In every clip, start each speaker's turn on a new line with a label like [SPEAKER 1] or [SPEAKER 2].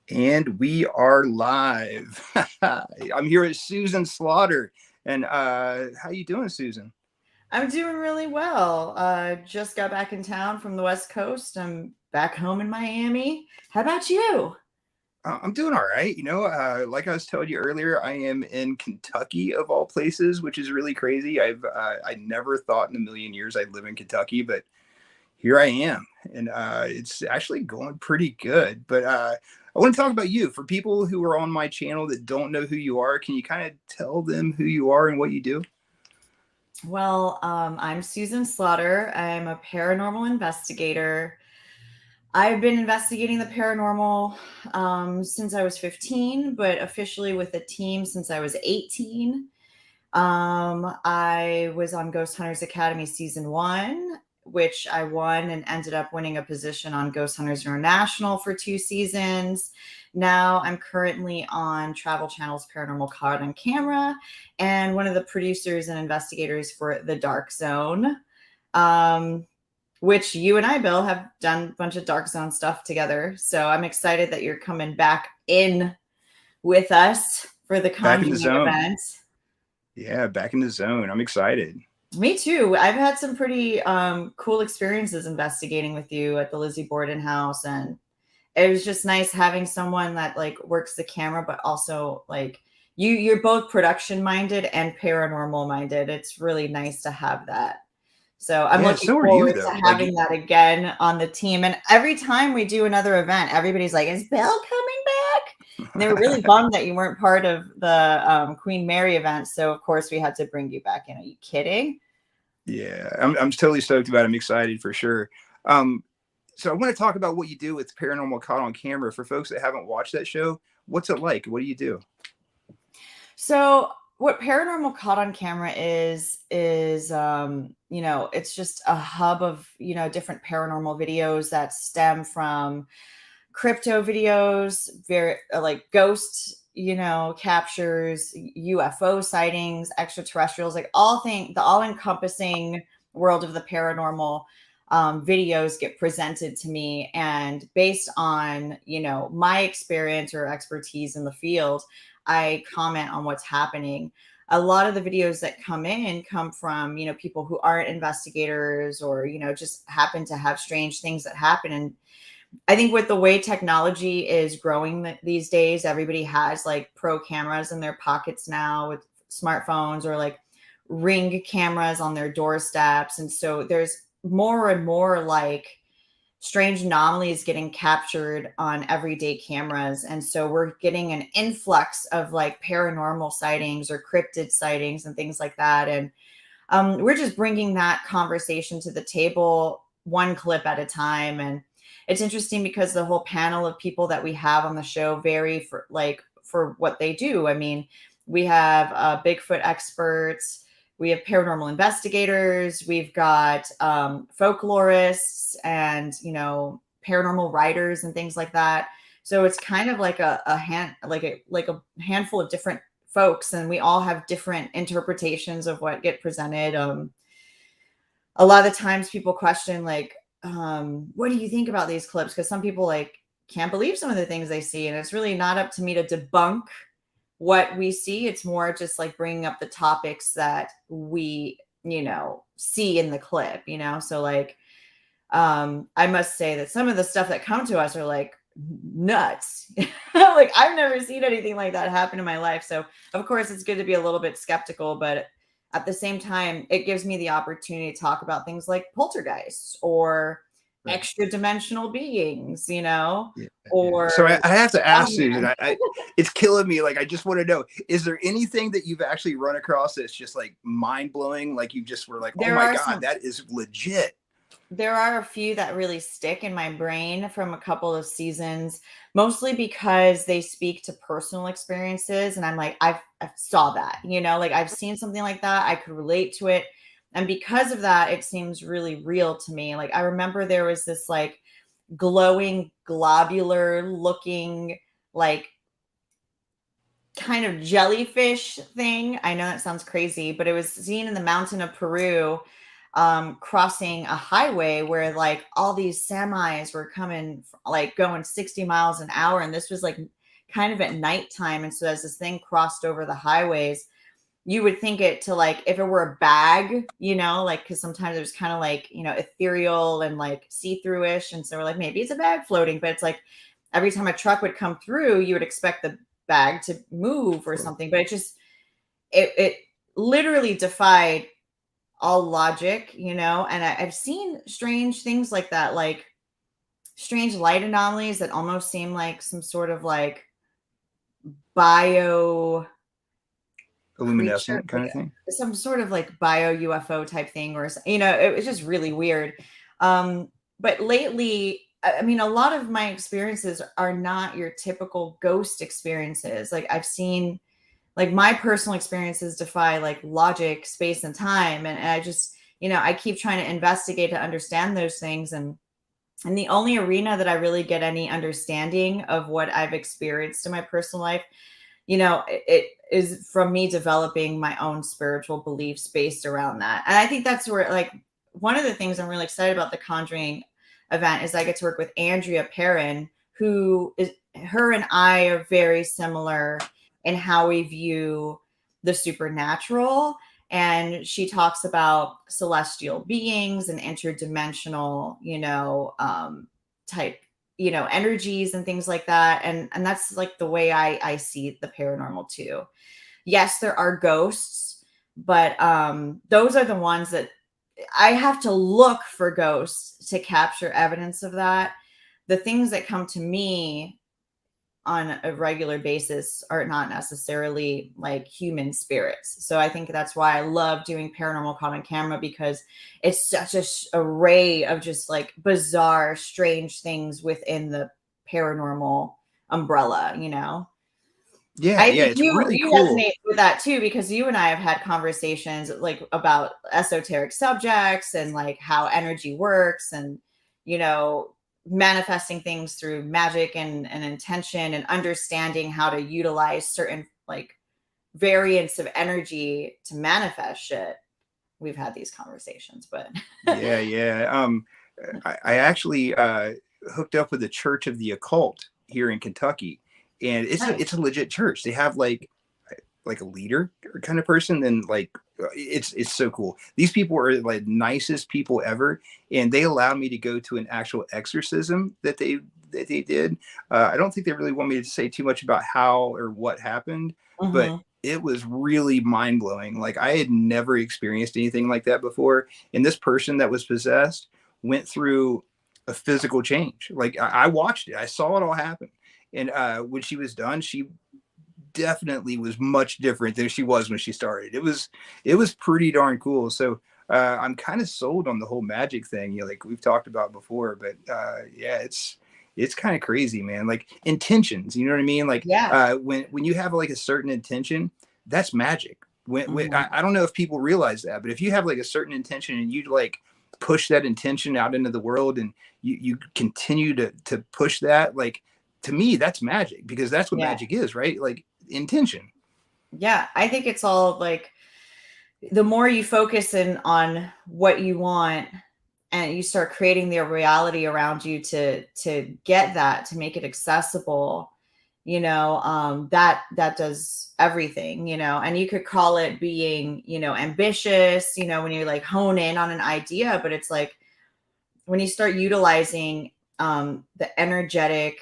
[SPEAKER 1] And we are live. I'm here with Susan Slaughter. And how you doing, Susan?
[SPEAKER 2] I'm doing really well. Just got back in town from the West Coast. I'm back home in Miami. How about you?
[SPEAKER 1] I'm doing all right. Like I was telling you earlier, I am in Kentucky of all places, which is really crazy. I never thought in a million years I'd live in Kentucky, but here I am, and it's actually going pretty good. But I want to talk about you. For people who are on my channel that don't know who you are, can you kind of tell them who you are and what you do?
[SPEAKER 2] Well, I'm Susan Slaughter. I'm a paranormal investigator. I've been investigating the paranormal since I was 15, but officially with a team since I was 18. I was on Ghost Hunters Academy season one, which I won and ended up winning a position on Ghost Hunters International for 2 seasons. Now I'm currently on Travel Channel's Paranormal Caught on Camera and one of the producers and investigators for The Dark Zone, um, which you and I, Bill, have done a bunch of Dark Zone stuff together. So I'm excited that you're coming back in with us for the
[SPEAKER 1] Back in the
[SPEAKER 2] Conjuring
[SPEAKER 1] zone.
[SPEAKER 2] event.
[SPEAKER 1] Yeah, back in the zone. I'm excited.
[SPEAKER 2] Me too. I've had some pretty cool experiences investigating with you at the Lizzie Borden house, and it was just nice having someone that like works the camera, but also like you're both production minded and paranormal minded. It's really nice to have that. So I'm
[SPEAKER 1] Yeah,
[SPEAKER 2] looking
[SPEAKER 1] so are you
[SPEAKER 2] forward to
[SPEAKER 1] though.
[SPEAKER 2] having that again on the team. And every time we do another event, everybody's like, "Is Bill coming back?" And they were really bummed that you weren't part of the Queen Mary event. So of course we had to bring you back in. Are you kidding?
[SPEAKER 1] Yeah, I'm totally stoked about it. I'm excited for sure. Um, so I want to talk about what you do with Paranormal Caught on Camera. For folks that haven't watched that show, what's it like? What do you do?
[SPEAKER 2] So what Paranormal Caught on Camera is it's just a hub of, different paranormal videos that stem from crypto videos, very like ghost, captures, UFO sightings, extraterrestrials, like the all encompassing world of the paranormal. Videos get presented to me, and based on my experience or expertise in the field, I comment on what's happening. A lot of the videos that come in come from people who aren't investigators, or just happen to have strange things that happen. And I think with the way technology is growing these days, everybody has like pro cameras in their pockets now with smartphones, or like ring cameras on their doorsteps. And so there's more and more like strange anomalies getting captured on everyday cameras. And so we're getting an influx of like paranormal sightings or cryptid sightings and things like that. And we're just bringing that conversation to the table one clip at a time. And it's interesting because the whole panel of people that we have on the show vary for what they do. I mean, we have Bigfoot experts, we have paranormal investigators, we've got folklorists, and paranormal writers and things like that. So it's kind of like a handful of different folks, and we all have different interpretations of what get presented. A lot of the times people question like, what do you think about these clips? Because some people like can't believe some of the things they see, and it's really not up to me to debunk what we see. It's more just like bringing up the topics that we see in the clip. So like, I must say that some of the stuff that come to us are like nuts. Like I've never seen anything like that happen in my life. So of course it's good to be a little bit skeptical, but at the same time, it gives me the opportunity to talk about things like poltergeists or
[SPEAKER 1] Right.
[SPEAKER 2] extra dimensional beings,
[SPEAKER 1] Yeah, yeah. So I,
[SPEAKER 2] or
[SPEAKER 1] I have to ask Susan.
[SPEAKER 2] strongman.
[SPEAKER 1] It's killing me. Like, I just want to know: is there anything that you've actually run across that's just like mind blowing? Like, you just were like, "Oh
[SPEAKER 2] There
[SPEAKER 1] my
[SPEAKER 2] are
[SPEAKER 1] god,
[SPEAKER 2] some
[SPEAKER 1] that is legit."
[SPEAKER 2] there are a few that really stick in my brain from a couple of seasons, mostly because they speak to personal experiences. And I'm like, I saw that, like I've seen something like that. I could relate to it. And because of that, it seems really real to me. Like I remember there was this like glowing, globular looking, like kind of jellyfish thing. I know that sounds crazy, but it was seen in the mountain of Peru. crossing a highway where like all these semis were coming, like going 60 miles an hour. And this was like kind of at nighttime. And so as this thing crossed over the highways, you would think it to like, if it were a bag, you know, like, because sometimes there's kind of like, you know, ethereal and like see-through-ish. And so we're like, maybe it's a bag floating, but it's like every time a truck would come through, you would expect the bag to move or something. But it just, it literally defied all logic, you know. And I've seen strange things like that, like strange light anomalies that almost seem like some sort of like bio creature,
[SPEAKER 1] Luminescent
[SPEAKER 2] like
[SPEAKER 1] kind of thing.
[SPEAKER 2] some sort of like bio UFO type thing, or you know, it was just really weird. But lately, I mean, a lot of my experiences are not your typical ghost experiences. Like I've seen, like my personal experiences defy like logic, space, and time, and I just, you know, I keep trying to investigate to understand those things. And the only arena that I really get any understanding of what I've experienced in my personal life, you know, it is from me developing my own spiritual beliefs based around that. And I think that's where, like, one of the things I'm really excited about the Conjuring event is I get to work with Andrea Perrin, who is, her and I are very similar in how we view the supernatural. And she talks about celestial beings and interdimensional, you know, type, you know, energies and things like that. And that's like the way I see the paranormal too. Yes, there are ghosts, but those are the ones that I have to look for ghosts to capture evidence of that. The things that come to me on a regular basis are not necessarily like human spirits. So I think that's why I love doing paranormal caught on camera, because it's such a array of just like bizarre, strange things within the paranormal umbrella, you know.
[SPEAKER 1] Yeah,
[SPEAKER 2] I
[SPEAKER 1] yeah,
[SPEAKER 2] think
[SPEAKER 1] it's
[SPEAKER 2] you
[SPEAKER 1] really
[SPEAKER 2] you
[SPEAKER 1] cool.
[SPEAKER 2] resonate with that too, because you and I have had conversations like about esoteric subjects and like how energy works, and you know, manifesting things through magic and intention, and understanding how to utilize certain like variants of energy to manifest shit. We've had these conversations, but
[SPEAKER 1] Yeah, yeah. I actually hooked up with the Church of the Occult here in Kentucky, and
[SPEAKER 2] nice.
[SPEAKER 1] it's a legit church. They have like a leader kind of person, and like it's so cool. These people are like nicest people ever, and they allowed me to go to an actual exorcism that they did. I don't think they really want me to say too much about how or what happened, but
[SPEAKER 2] Hmm.
[SPEAKER 1] it was really mind blowing. Like I had never experienced anything like that before, and this person that was possessed went through a physical change. Like I watched it, I saw it all happen, and when she was done, she definitely was much different than she was when she started. It was pretty darn cool. So I'm kind of sold on the whole magic thing, you know, like we've talked about before. But yeah, it's kind of crazy, man. Like intentions, you know what I mean? Like
[SPEAKER 2] Yeah.
[SPEAKER 1] when you have like a certain intention, that's magic.
[SPEAKER 2] Hmm.
[SPEAKER 1] I don't know if people realize that, but if you have like a certain intention and you like push that intention out into the world, and you continue to push that, like to me that's magic, because that's what
[SPEAKER 2] Yeah.
[SPEAKER 1] magic is, right? Like intention.
[SPEAKER 2] Yeah. I think it's all like the more you focus in on what you want and you start creating the reality around you to get that, to make it accessible, you know, that does everything, you know. And you could call it being, you know, ambitious, you know, when you like hone in on an idea, but it's like when you start utilizing the energetic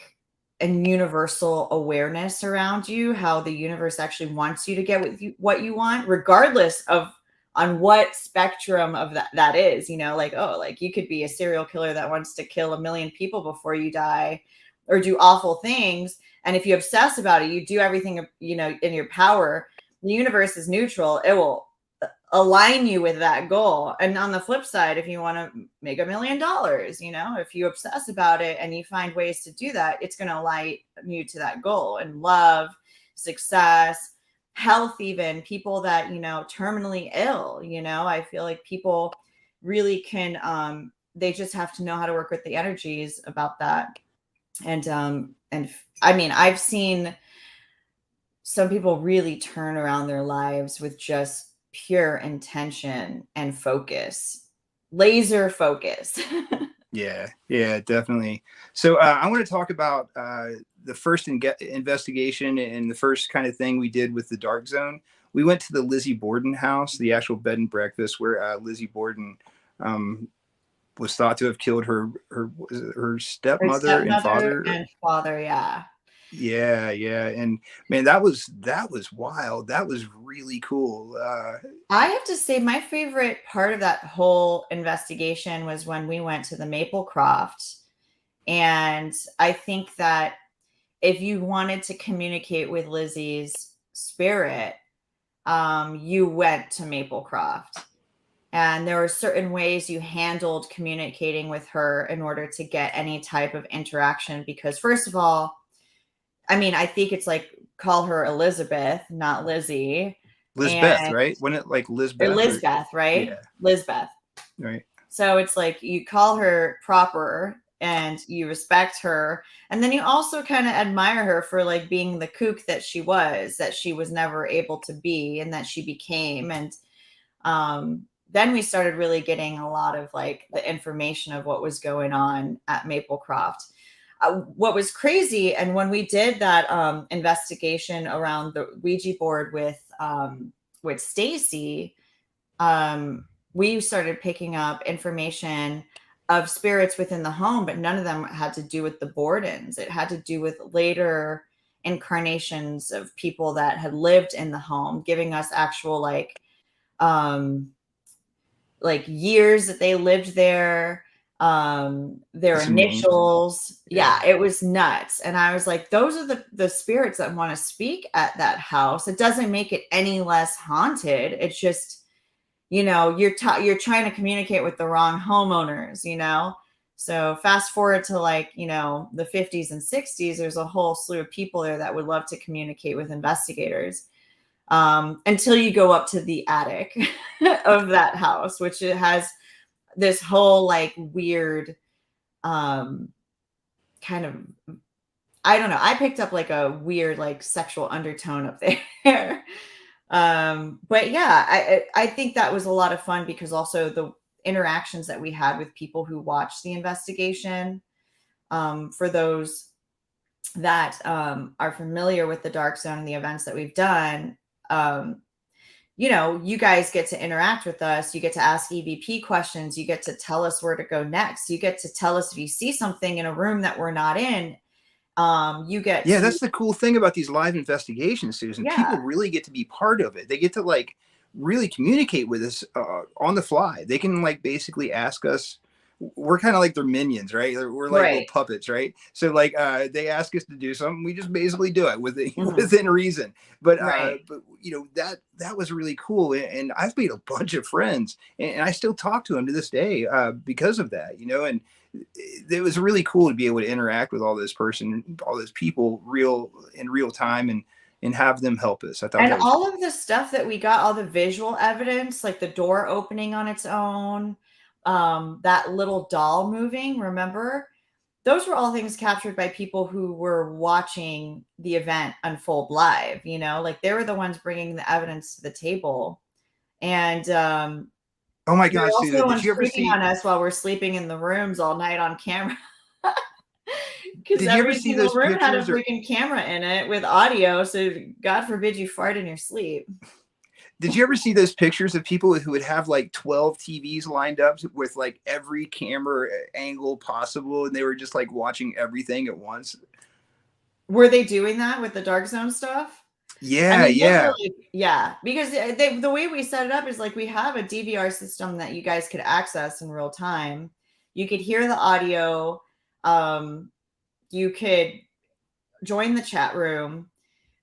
[SPEAKER 2] and universal awareness around you, how the universe actually wants you to get what you want, regardless of on what spectrum of that is, you know, like, oh, like you could be a serial killer that wants to kill a million people before you die or do awful things. And if you obsess about it, you do everything, you know, in your power. The universe is neutral. It will align you with that goal. And on the flip side, if you want to make $1 million, you know, if you obsess about it and you find ways to do that, it's going to align you to that goal. And love, success, health, even people that, you know, terminally ill, you know, I feel like people really can, they just have to know how to work with the energies about that. And I mean, I've seen some people really turn around their lives with just pure intention and focus. laser focus.
[SPEAKER 1] Yeah, yeah, definitely. So I want to talk about the first investigation and the first kind of thing we did with the dark zone. We went to the Lizzie Borden house, the actual bed and breakfast where Lizzie Borden um, was thought to have killed her
[SPEAKER 2] Her
[SPEAKER 1] stepmother and
[SPEAKER 2] stepmother
[SPEAKER 1] father.
[SPEAKER 2] and father, yeah.
[SPEAKER 1] Yeah, yeah, and man, that was wild. That was really cool.
[SPEAKER 2] I have to say, my favorite part of that whole investigation was when we went to the Maplecroft. And I think that if you wanted to communicate with Lizzie's spirit, you went to Maplecroft. And there were certain ways you handled communicating with her in order to get any type of interaction. Because, first of all, I mean, I think it's like call her Elizabeth, not Lizzie.
[SPEAKER 1] Lizbeth,
[SPEAKER 2] And
[SPEAKER 1] right? Wasn't it like
[SPEAKER 2] or
[SPEAKER 1] Lizbeth or
[SPEAKER 2] Lizbeth, right?
[SPEAKER 1] yeah,
[SPEAKER 2] Lizbeth.
[SPEAKER 1] right?
[SPEAKER 2] So it's like you call her proper and you respect her. And then you also kind of admire her for like being the kook that she was never able to be and that she became. And then we started really getting a lot of like the information of what was going on at Maplecroft. What was crazy, and when we did that investigation around the Ouija board with Stacy, we started picking up information of spirits within the home, but none of them had to do with the Bordens. It had to do with later incarnations of people that had lived in the home, giving us actual um like years that they lived there, their
[SPEAKER 1] Some names.
[SPEAKER 2] initials.
[SPEAKER 1] Yeah.
[SPEAKER 2] Yeah, it was nuts. And I was like, those are the spirits that want to speak at that house. It doesn't make it any less haunted. It's just, you're trying to communicate with the wrong homeowners. So fast forward to the 50s and 60s, there's a whole slew of people there that would love to communicate with investigators, until you go up to the attic of that house, which it has this whole like weird kind of, I don't know, I picked up like a weird like sexual undertone up there. But yeah, I think that was a lot of fun because also the interactions that we had with people who watched the investigation, for those that are familiar with the dark zone and the events that we've done, um, you guys get to interact with us. You get to ask EVP questions. You get to tell us where to go next. You get to tell us if you see something in a room that we're not in. You get
[SPEAKER 1] Yeah,
[SPEAKER 2] to,
[SPEAKER 1] that's the cool thing about these live investigations, Susan.
[SPEAKER 2] yeah,
[SPEAKER 1] People really get to be part of it. They get to like really communicate with us on the fly. They can like basically ask us. We're kind of like their minions, right? We're like little
[SPEAKER 2] right.
[SPEAKER 1] puppets, right? So like they ask us to do something, we just basically do it within
[SPEAKER 2] Hmm.
[SPEAKER 1] within reason.
[SPEAKER 2] Right.
[SPEAKER 1] But that was really cool, and I've made a bunch of friends, and I still talk to them to this day because of that, and it was really cool to be able to interact with all those people in real time and have them help us. I thought
[SPEAKER 2] And
[SPEAKER 1] that was
[SPEAKER 2] all of the stuff that we got, all the visual evidence, like the door opening on its own, that little doll moving, remember? Those were all things captured by people who were watching the event unfold live, like they were the ones bringing the evidence to the table. And
[SPEAKER 1] oh my
[SPEAKER 2] they're
[SPEAKER 1] gosh,
[SPEAKER 2] also
[SPEAKER 1] Susan,
[SPEAKER 2] the
[SPEAKER 1] did
[SPEAKER 2] ones
[SPEAKER 1] you ever
[SPEAKER 2] creeping
[SPEAKER 1] see
[SPEAKER 2] on us while we're sleeping in the rooms all night on camera. Because
[SPEAKER 1] did you ever
[SPEAKER 2] every
[SPEAKER 1] see
[SPEAKER 2] single
[SPEAKER 1] those
[SPEAKER 2] room had a
[SPEAKER 1] pictures or
[SPEAKER 2] freaking camera in it with audio. So God forbid you fart in your sleep.
[SPEAKER 1] did you ever see those pictures of people who would have like 12 TVs lined up with like every camera angle possible and they were just like watching everything at once?
[SPEAKER 2] Were they doing that with the dark zone stuff? I
[SPEAKER 1] Yeah,
[SPEAKER 2] mean, those are
[SPEAKER 1] yeah.
[SPEAKER 2] like, yeah, because the way we set it up is like we have a DVR system that you guys could access in real time. You could hear the audio. You could join the chat room.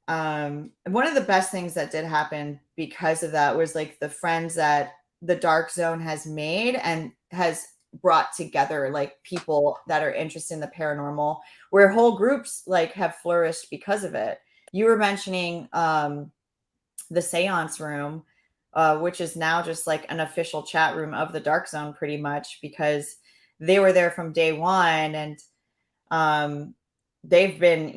[SPEAKER 2] One of the best things that did happen because of that was like the friends that the dark zone has made and has brought together like people that are interested in the paranormal, where whole groups like have flourished because of it. You were mentioning the seance room, which is now just like an official chat room of the dark zone pretty much because they were there from day one. And they've been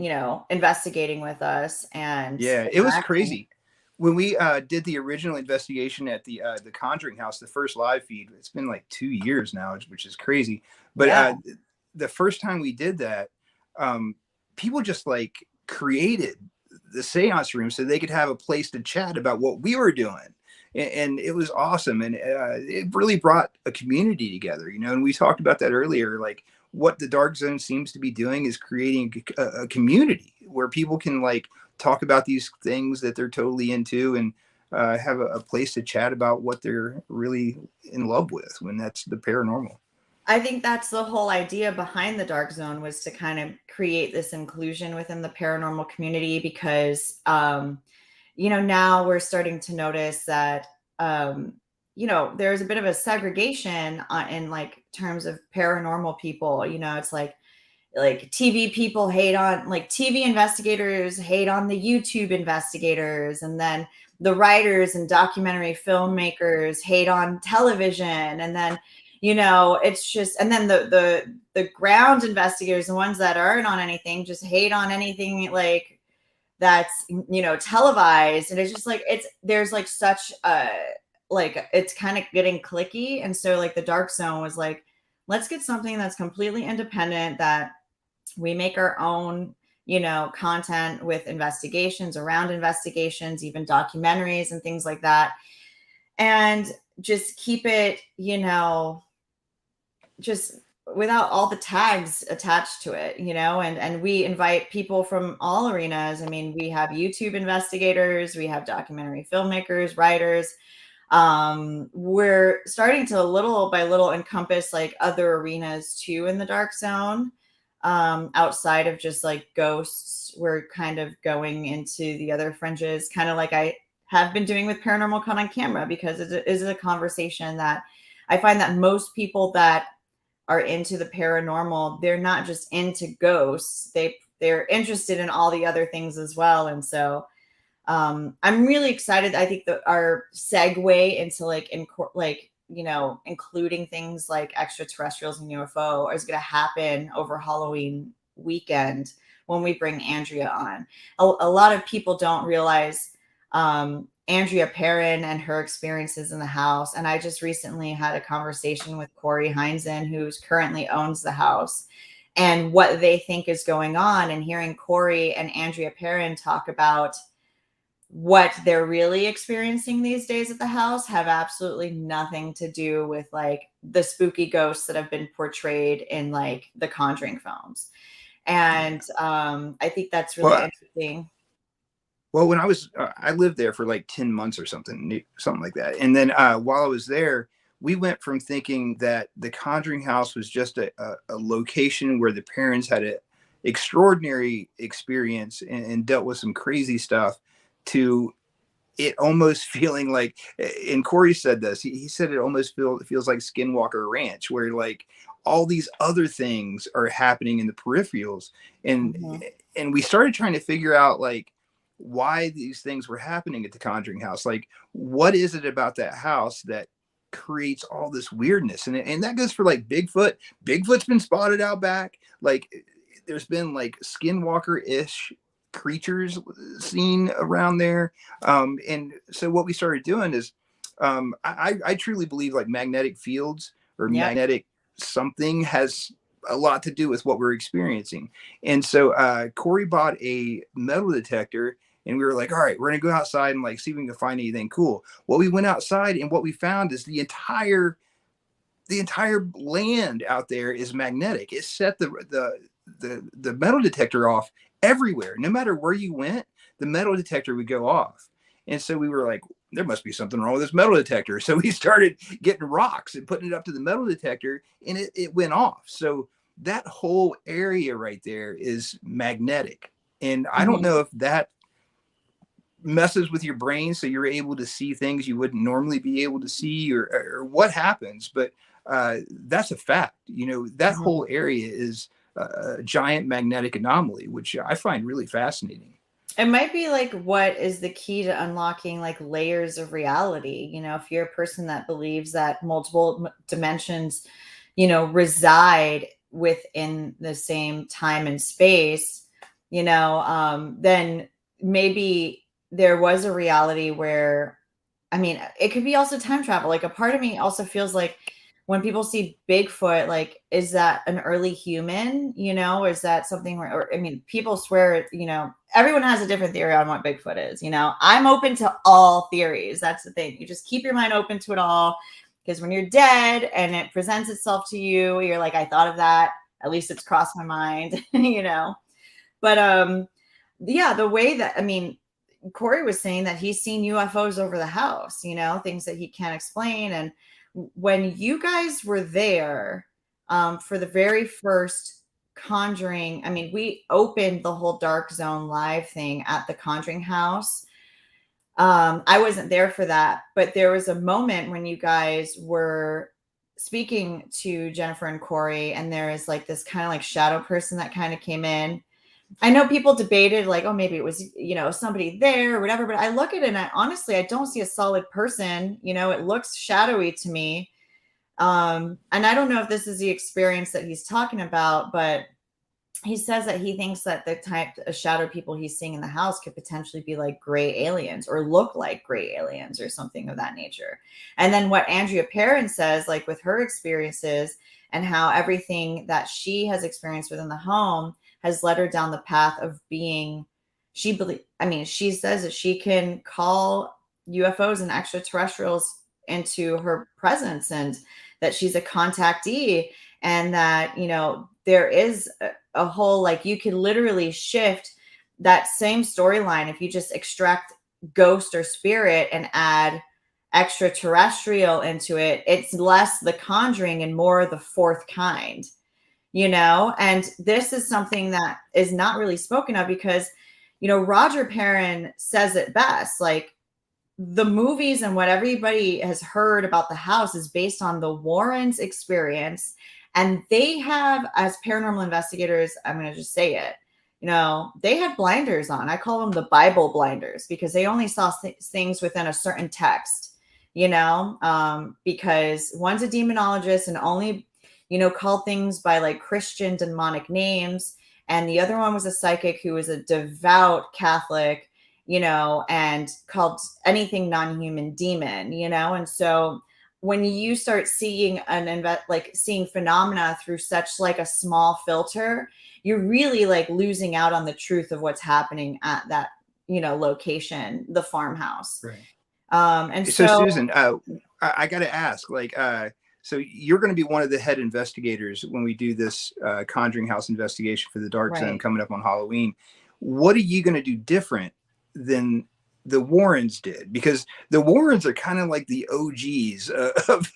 [SPEAKER 2] investigating with us and
[SPEAKER 1] Yeah, it was
[SPEAKER 2] interacting.
[SPEAKER 1] crazy. when we did the original investigation at the Conjuring House, the first live feed, it's been like 2 years now, which is crazy. But
[SPEAKER 2] Yeah.
[SPEAKER 1] the first time we did that, um, people just like created the seance room so they could have a place to chat about what we were doing. And it was awesome. And it really brought a community together, you know, and we talked about that earlier. Like what the Dark Zone seems to be doing is creating a community where people can like talk about these things that they're totally into and have a place to chat about what they're really in love with when that's the paranormal.
[SPEAKER 2] I think that's the whole idea behind the dark zone, was to kind of create this inclusion within the paranormal community, because now we're starting to notice that um, there's a bit of a segregation in like terms of paranormal people. It's like TV people hate on, like TV investigators hate on the YouTube investigators, and then the writers and documentary filmmakers hate on television, and then it's just, and then the ground investigators, the ones that aren't on anything, just hate on anything like that's televised. And it's just like, there's like such a, like, it's kind of getting clicky. And so like the dark zone was like, let's get something that's completely independent, that we make our own content with investigations, around investigations, even documentaries and things like that, and just keep it just without all the tags attached to it, and we invite people from all arenas. I mean, we have YouTube investigators, we have documentary filmmakers, writers. We're starting to little by little encompass like other arenas too in the dark zone. Outside of just like ghosts, we're kind of going into the other fringes, kind of like I have been doing with Paranormal Caught on Camera, because it is a conversation that I find that most people that are into the paranormal, they're not just into ghosts, they're interested in all the other things as well. And so I'm really excited. I think that our segue into including things like extraterrestrials and UFO is going to happen over Halloween weekend when we bring Andrea on. A lot of people don't realize Andrea Perrin and her experiences in the house. And I just recently had a conversation with Corey Heinzen, who's currently owns the house, and what they think is going on. And hearing Corey and Andrea Perrin talk about what they're really experiencing these days at the house have absolutely nothing to do with like the spooky ghosts that have been portrayed in like the Conjuring films. And I think that's really
[SPEAKER 1] Well,
[SPEAKER 2] interesting.
[SPEAKER 1] well, when I lived there for like 10 months or something like that. And then while I was there, we went from thinking that the Conjuring House was just a location where the parents had an extraordinary experience and dealt with some crazy stuff, to it almost feeling like, and Corey said this, he said it almost feels like Skinwalker Ranch, where like all these other things are happening in the peripherals. and
[SPEAKER 2] Mhm.
[SPEAKER 1] and we started trying to figure out like why these things were happening at the Conjuring House. Like what is it about that house that creates all this weirdness? And that goes for like Bigfoot's been spotted out back. Like there's been like Skinwalker-ish creatures seen around there. And so what we started doing is, I truly believe like magnetic fields or
[SPEAKER 2] Yep.
[SPEAKER 1] magnetic something has a lot to do with what we're experiencing. And so Corey bought a metal detector, and we were like, all right, we're gonna go outside and like see if we can find anything cool. Well, we went outside, and what we found is the entire land out there is magnetic. It set the metal detector off everywhere. No matter where you went, the metal detector would go off. And so we were like, there must be something wrong with this metal detector. So we started getting rocks and putting it up to the metal detector, and it went off. So that whole area right there is magnetic. And I don't
[SPEAKER 2] Mhm.
[SPEAKER 1] know if that messes with your brain so you're able to see things you wouldn't normally be able to see, or what happens, but that's a fact. That
[SPEAKER 2] Mhm.
[SPEAKER 1] whole area is a giant magnetic anomaly, which I find really fascinating.
[SPEAKER 2] It might be like what is the key to unlocking like layers of reality. If you're a person that believes that multiple dimensions, reside within the same time and space, then maybe there was a reality where, I mean, it could be also time travel. Like a part of me also feels like when people see Bigfoot, like, is that an early human? You know, is that something where, or I mean, people swear, you know, everyone has a different theory on what Bigfoot is. You know, I'm open to all theories. That's the thing. You just keep your mind open to it all. Because when you're dead and it presents itself to you, you're like, I thought of that. At least it's crossed my mind, you know. But yeah, the way that, I mean, Corey was saying that he's seen UFOs over the house, you know, things that he can't explain. And when you guys were there for the very first Conjuring, I mean, we opened the whole Dark Zone live thing at the Conjuring House. I wasn't there for that, but there was a moment when you guys were speaking to Jennifer and Corey, and there is like this kind of like shadow person that kind of came in. I know people debated like, oh, maybe it was, you know, somebody there or whatever, but I look at it and honestly, I don't see a solid person. You know, it looks shadowy to me. And I don't know if this is the experience that he's talking about, but he says that he thinks that the type of shadow people he's seeing in the house could potentially be like gray aliens or look like gray aliens or something of that nature. And then what Andrea Perrin says, like with her experiences and how everything that she has experienced within the home has led her down the path of being, I mean, she says that she can call UFOs and extraterrestrials into her presence and that she's a contactee and that, you know, there is a whole, like, you can literally shift that same storyline if you just extract ghost or spirit and add extraterrestrial into it. It's less the Conjuring and more the fourth kind, you know. And this is something that is not really spoken of because, you know, Roger Perrin says it best, like, the movies and what everybody has heard about the house is based on the Warrens' experience. And they have, as paranormal investigators, I'm going to just say it, you know, they had blinders on. I call them the Bible blinders because they only saw things within a certain text, you know, because one's a demonologist and only, you know, called things by like Christian demonic names. And the other one was a psychic who was a devout Catholic, you know, and called anything non-human demon, you know. And so when you start seeing like seeing phenomena through such like a small filter, you're really like losing out on the truth of what's happening at that, you know, location, the farmhouse.
[SPEAKER 1] Right.
[SPEAKER 2] And
[SPEAKER 1] So
[SPEAKER 2] so
[SPEAKER 1] Susan, I got to ask, like, so you're going to be one of the head investigators when we do this Conjuring House investigation for the Dark Zone
[SPEAKER 2] right.
[SPEAKER 1] coming up on Halloween. What are you going to do different than the Warrens did? Because the Warrens are kind of like the OGs of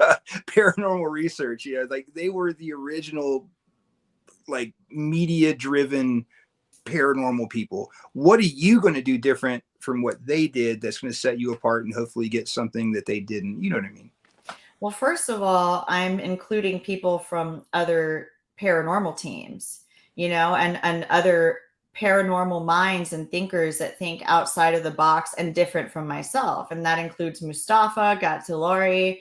[SPEAKER 1] paranormal research. Yeah, like they were the original, like media-driven paranormal people. What are you going to do different from what they did that's going to set you apart and hopefully get something that they didn't? You know what I mean?
[SPEAKER 2] Well, first of all, I'm including people from other paranormal teams, you know, and other paranormal minds and thinkers that think outside of the box and different from myself. And that includes Mustafa Gattilori,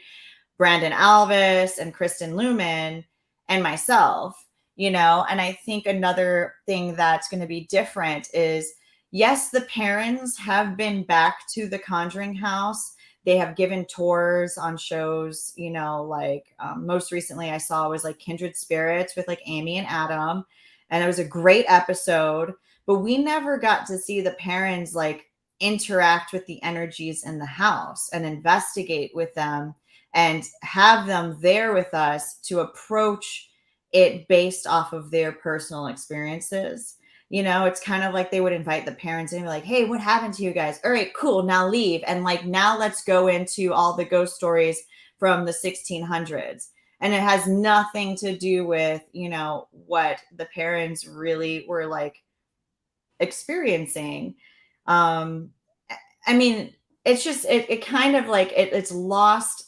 [SPEAKER 2] Brandon Alvis, and Kristen Luman, and myself, you know. And I think another thing that's going to be different is, yes, the parents have been back to the Conjuring House. They have given tours on shows, you know, like most recently I saw was like Kindred Spirits with like Amy and Adam. And it was a great episode, but we never got to see the parents like interact with the energies in the house and investigate with them and have them there with us to approach it based off of their personal experiences. You know, it's kind of like they would invite the parents and be like, hey, what happened to you guys? All right, cool. Now leave. And like, now let's go into all the ghost stories from the 1600s. And it has nothing to do with, you know, what the parents really were like experiencing. Um, I mean, it's just, it kind of like, it's lost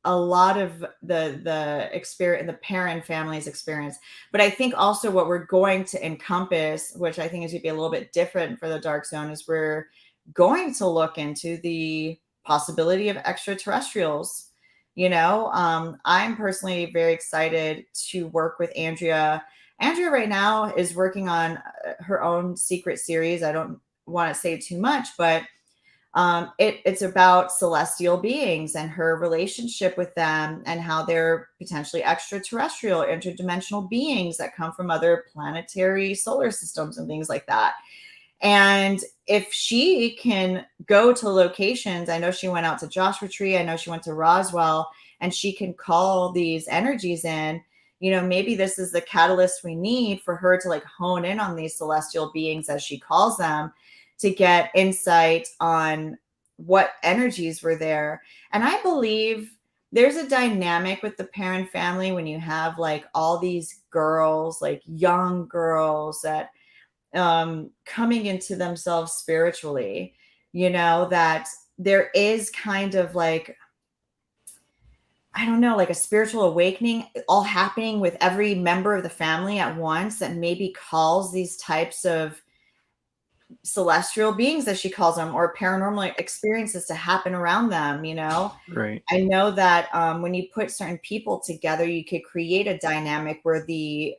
[SPEAKER 2] a lot of the experience, the parent family's experience. But I think also what we're going to encompass, which I think is going to be a little bit different for the Dark Zone, is we're going to look into the possibility of extraterrestrials. You know, I'm personally very excited to work with Andrea. Andrea right now is working on her own secret series. I don't want to say too much, but It's about celestial beings and her relationship with them, and how they're potentially extraterrestrial, interdimensional beings that come from other planetary solar systems and things like that. And if she can go to locations, I know she went out to Joshua Tree, I know she went to Roswell, and she can call these energies in, maybe this is the catalyst we need for her to like hone in on these celestial beings, as she calls them, to get insight on what energies were there. And I believe there's a dynamic with the parent family when you have like all these girls, like young girls that coming into themselves spiritually, that there is kind of like, I don't know, like a spiritual awakening all happening with every member of the family at once, that maybe calls these types of celestial beings, as she calls them, or paranormal experiences to happen around them.
[SPEAKER 1] Right.
[SPEAKER 2] I know that when you put certain people together, you could create a dynamic where the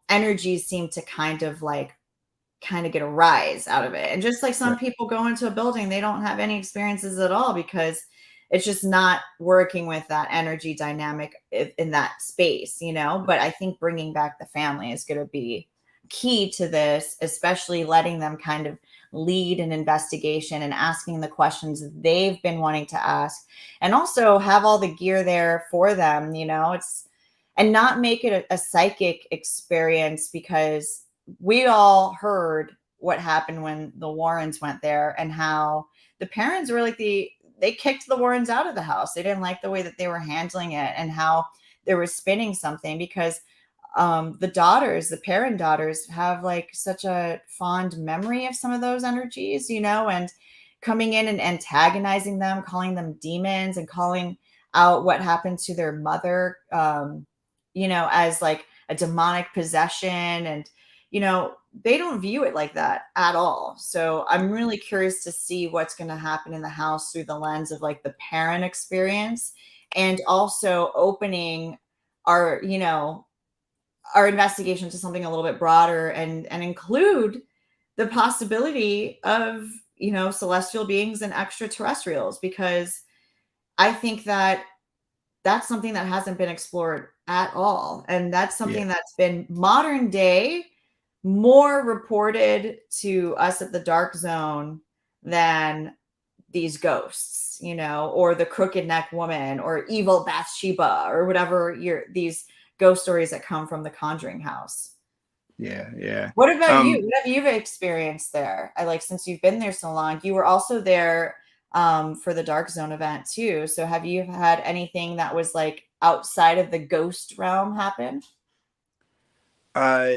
[SPEAKER 2] energies seem to kind of get a rise out of it. And just like some
[SPEAKER 1] Right.
[SPEAKER 2] people go into a building, they don't have any experiences at all because it's just not working with that energy dynamic in that space. But I think bringing back the family is going to be key to this, especially letting them kind of lead an investigation and asking the questions they've been wanting to ask, and also have all the gear there for them. It's, and not make it a psychic experience, because we all heard what happened when the Warrens went there, and how the parents were like they kicked the Warrens out of the house. They didn't like the way that they were handling it, and how they were spinning something, because the parent daughters have like such a fond memory of some of those energies, and coming in and antagonizing them, calling them demons, and calling out what happened to their mother, as like a demonic possession. And, they don't view it like that at all. So I'm really curious to see what's going to happen in the house through the lens of like the parent experience, and also opening our, our investigation to something a little bit broader, and include the possibility of, celestial beings and extraterrestrials, because I think that that's something that hasn't been explored at all. And that's
[SPEAKER 1] Yeah.
[SPEAKER 2] something that's been modern day more reported to us at the dark zone than these ghosts, or the crooked neck woman, or evil Bathsheba, or whatever these ghost stories that come from the Conjuring House.
[SPEAKER 1] Yeah. Yeah.
[SPEAKER 2] What about you?
[SPEAKER 1] Um,
[SPEAKER 2] What have you experienced there? I like, since you've been there so long, you were also there for the Dark Zone event too. So have you had anything that was like outside of the ghost realm happen?
[SPEAKER 1] uh,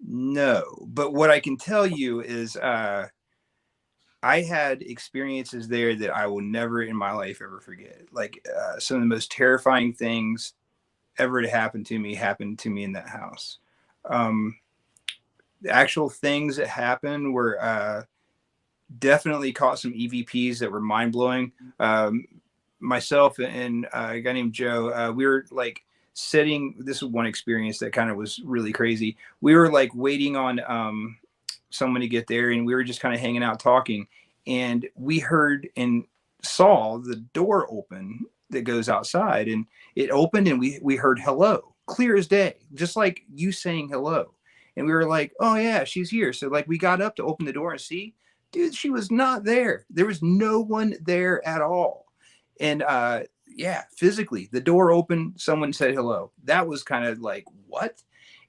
[SPEAKER 1] no, but what I can tell you is, I had experiences there that I will never in my life ever forget. Like, some of the most terrifying things ever to happen to me happened to me in that house. Um, the actual things that happened were, definitely caught some EVPs that were mind blowing. Myself and a guy named Joe, we were like sitting. This is one experience that kind of was really crazy. We were like waiting on someone to get there, and we were just kind of hanging out talking, and we heard and saw the door open that goes outside, and it opened, and we heard hello, clear as day, just like you saying hello. And we were like, oh yeah, she's here. So like we got up to open the door and see, dude, she was not there. There was no one there at all. And yeah, physically, the door opened, someone said hello. That was kind of like, what?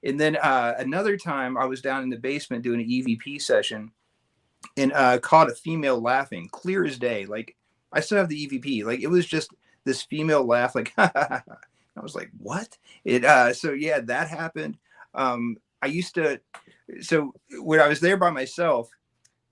[SPEAKER 1] And then another time I was down in the basement doing an EVP session, and caught a female laughing, clear as day. Like, I still have the EVP. Like, it was just this female laugh, like, I was like, what? So yeah, that happened. I used to, so when I was there by myself,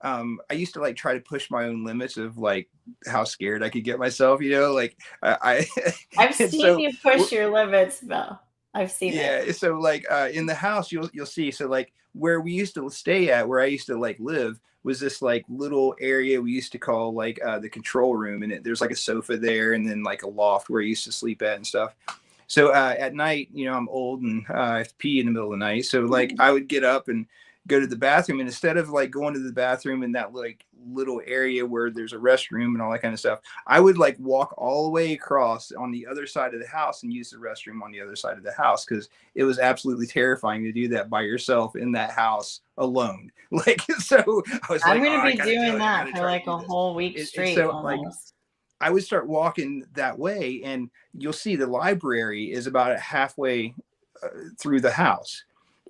[SPEAKER 1] I used to like try to push my own limits of like how scared I could get myself,
[SPEAKER 2] I've
[SPEAKER 1] and
[SPEAKER 2] seen
[SPEAKER 1] so
[SPEAKER 2] you push your limits, Bill. I've seen it.
[SPEAKER 1] yeah, so like in the house you'll see, so like where we used to stay at, where I used to like live, was this like little area we used to call like the control room, and there's like a sofa there, and then like a loft where I used to sleep at and stuff. So at night, I'm old, and I have to pee in the middle of the night. So like I would get up and go to the bathroom, and instead of like going to the bathroom in that like little area where there's a restroom and all that kind of stuff, I would like walk all the way across on the other side of the house and use the restroom on the other side of the house, because it was absolutely terrifying to do that by yourself in that house alone. Like, so I was
[SPEAKER 2] I'm
[SPEAKER 1] like, oh,
[SPEAKER 2] gonna
[SPEAKER 1] I
[SPEAKER 2] be
[SPEAKER 1] gotta do
[SPEAKER 2] doing
[SPEAKER 1] it, I
[SPEAKER 2] that
[SPEAKER 1] gotta
[SPEAKER 2] for
[SPEAKER 1] try to
[SPEAKER 2] like
[SPEAKER 1] do
[SPEAKER 2] a
[SPEAKER 1] this.
[SPEAKER 2] whole week
[SPEAKER 1] And
[SPEAKER 2] straight
[SPEAKER 1] so like
[SPEAKER 2] almost.
[SPEAKER 1] I would start walking that way, and you'll see the library is about halfway through the house.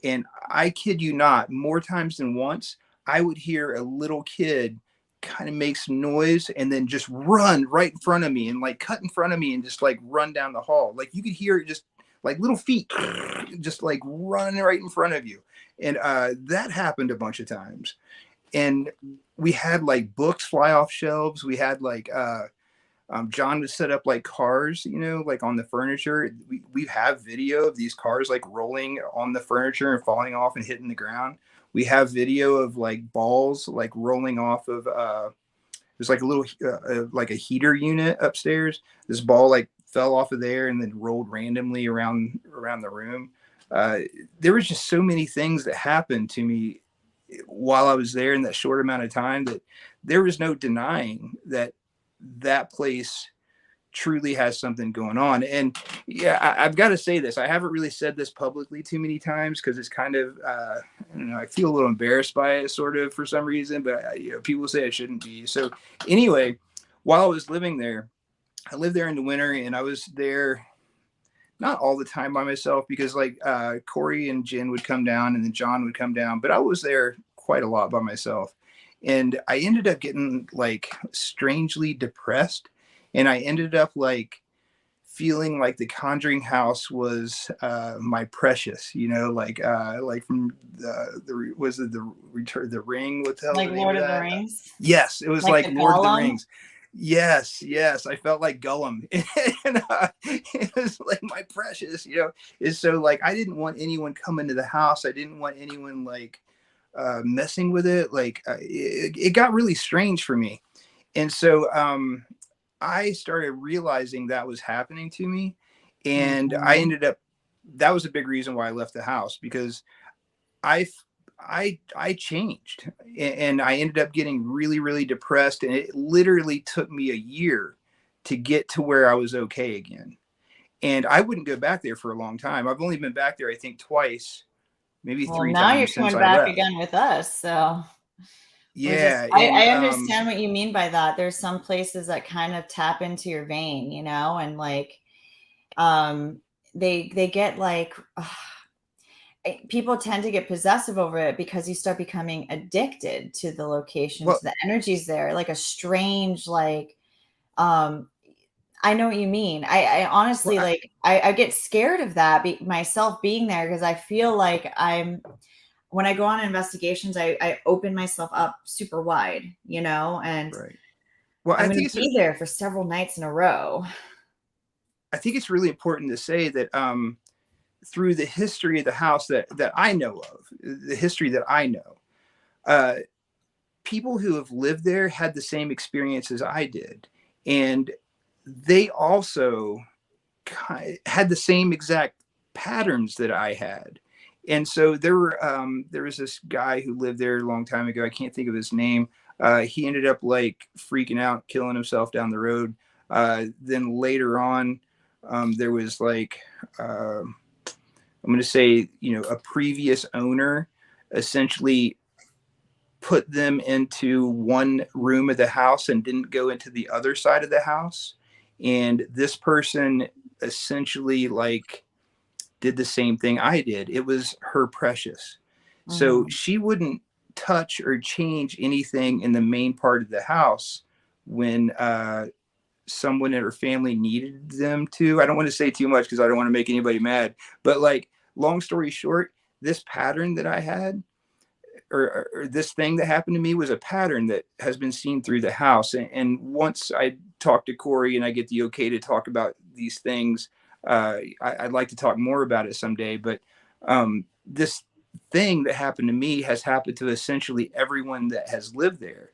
[SPEAKER 1] And I kid you not, more times than once, I would hear a little kid kind of make some noise and then just run right in front of me and like cut in front of me and just like run down the hall. Like you could hear it just like little feet just like running right in front of you. And that happened a bunch of times. And we had like books fly off shelves. We had like John would set up like cars, you know, like on the furniture. We have video of these cars like rolling on the furniture and falling off and hitting the ground. We have video of like balls like rolling off of there's like a little like a heater unit upstairs. This ball like fell off of there and then rolled randomly around the room. Uh, there was just so many things that happened to me while I was there in that short amount of time that there was no denying that that place truly has something going on. And yeah, I've got to say this. I haven't really said this publicly too many times because it's kind of, I don't know, I feel a little embarrassed by it sort of for some reason, but you know, people say I shouldn't be. So anyway, while I was living there, I lived there in the winter and I was there not all the time by myself because like Corey and Jen would come down and then John would come down, but I was there quite a lot by myself. And I ended up getting like strangely depressed. And I ended up like feeling like the Conjuring House was my precious, you know, like from the was it the return the ring? What the hell's
[SPEAKER 2] Like
[SPEAKER 1] the name of
[SPEAKER 2] Lord of the
[SPEAKER 1] that?
[SPEAKER 2] Rings,
[SPEAKER 1] Yes, it was
[SPEAKER 2] like
[SPEAKER 1] like
[SPEAKER 2] the
[SPEAKER 1] Lord of the
[SPEAKER 2] Gollum.
[SPEAKER 1] Rings. Yes, yes, I felt like Gollum, and it was like my precious, you know. Is so like I didn't want anyone coming to the house. I didn't want anyone like messing with it. Like it got really strange for me, and so I started realizing that was happening to me. And I
[SPEAKER 2] Mhm.
[SPEAKER 1] ended up, that was a big reason why I left the house because I, I changed and I ended up getting really, really depressed. And it literally took me a year to get to where I was okay again. And I wouldn't go back there for a long time. I've only been back there, I think, twice, maybe
[SPEAKER 2] Well,
[SPEAKER 1] three
[SPEAKER 2] now you're
[SPEAKER 1] times since
[SPEAKER 2] coming
[SPEAKER 1] I
[SPEAKER 2] back
[SPEAKER 1] left.
[SPEAKER 2] again with us, so we're just
[SPEAKER 1] Yeah.
[SPEAKER 2] I,
[SPEAKER 1] And
[SPEAKER 2] I understand what you mean by that. There's some places that kind of tap into your vein, you know, and like um they get like people tend to get possessive over it because you start becoming addicted to the location,
[SPEAKER 1] well,
[SPEAKER 2] to the energies there, like a strange like um I know what you mean. I
[SPEAKER 1] well,
[SPEAKER 2] honestly like I get scared of that myself being there because I feel like I'm when I go on investigations, I open myself up super wide, you know, and
[SPEAKER 1] right. Well,
[SPEAKER 2] I'm going to be there for several nights in a row.
[SPEAKER 1] I think it's really important to say that through the history of the house that I know of, the history that I know, uh, people who have lived there had the same experience as I did, and they also had the same exact patterns that I had. And so there was this guy who lived there a long time ago. I can't think of his name. He ended up like freaking out, killing himself down the road. Then later on, there was like I'm going to say, you know, a previous owner essentially put them into one room of the house and didn't go into the other side of the house. And this person essentially like did the same thing I did. It was her precious. So
[SPEAKER 2] Mhm.
[SPEAKER 1] she wouldn't touch or change anything in the main part of the house when someone in her family needed them to. I don't want to say too much because I don't want to make anybody mad. But like, long story short, this pattern that I had, or this thing that happened to me, was a pattern that has been seen through the house. And once I talk to Corey and I get the okay to talk about these things, I'd like to talk more about it someday. But this thing that happened to me has happened to essentially everyone that has lived there,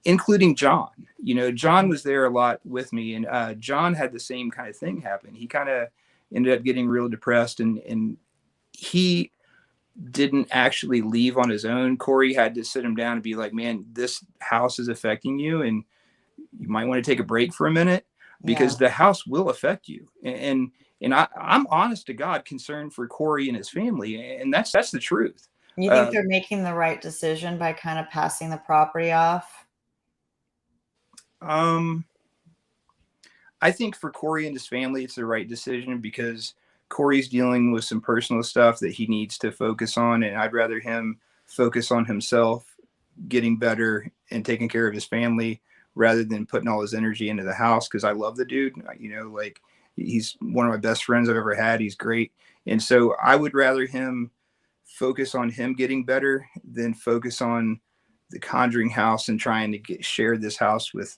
[SPEAKER 1] including John. You know, John was there a lot with me, and John had the same kind of thing happen. He kind of ended up getting real depressed, and he didn't actually leave on his own. Corey had to sit him down and be like, man, this house is affecting you, and you might want to take a break for a minute
[SPEAKER 2] Yeah.
[SPEAKER 1] because the house will affect you. And I'm honest to God concerned for Corey and his family, and that's the truth.
[SPEAKER 2] You think
[SPEAKER 1] Uh,
[SPEAKER 2] they're making the right decision by kind of passing the property off?
[SPEAKER 1] um, I think for Corey and his family, it's the right decision because Corey's dealing with some personal stuff that he needs to focus on, and I'd rather him focus on himself, getting better, and taking care of his family rather than putting all his energy into the house. Because I love the dude, like he's one of my best friends I've ever had. He's great, and so I would rather him focus on him getting better than focus on the Conjuring House and trying to share this house with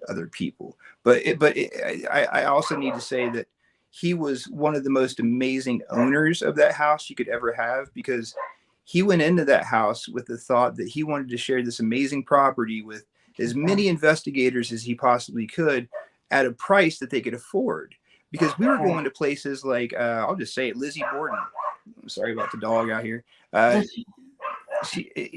[SPEAKER 1] other people. I also need to say that he was one of the most amazing owners of that house you could ever have, because he went into that house with the thought that he wanted to share this amazing property with as
[SPEAKER 2] Okay.
[SPEAKER 1] many investigators as he possibly could at a price that they could afford. Because we were
[SPEAKER 2] Right.
[SPEAKER 1] going to places like, I'll just say it, Lizzie Borden. I'm sorry about the dog out here. Uh,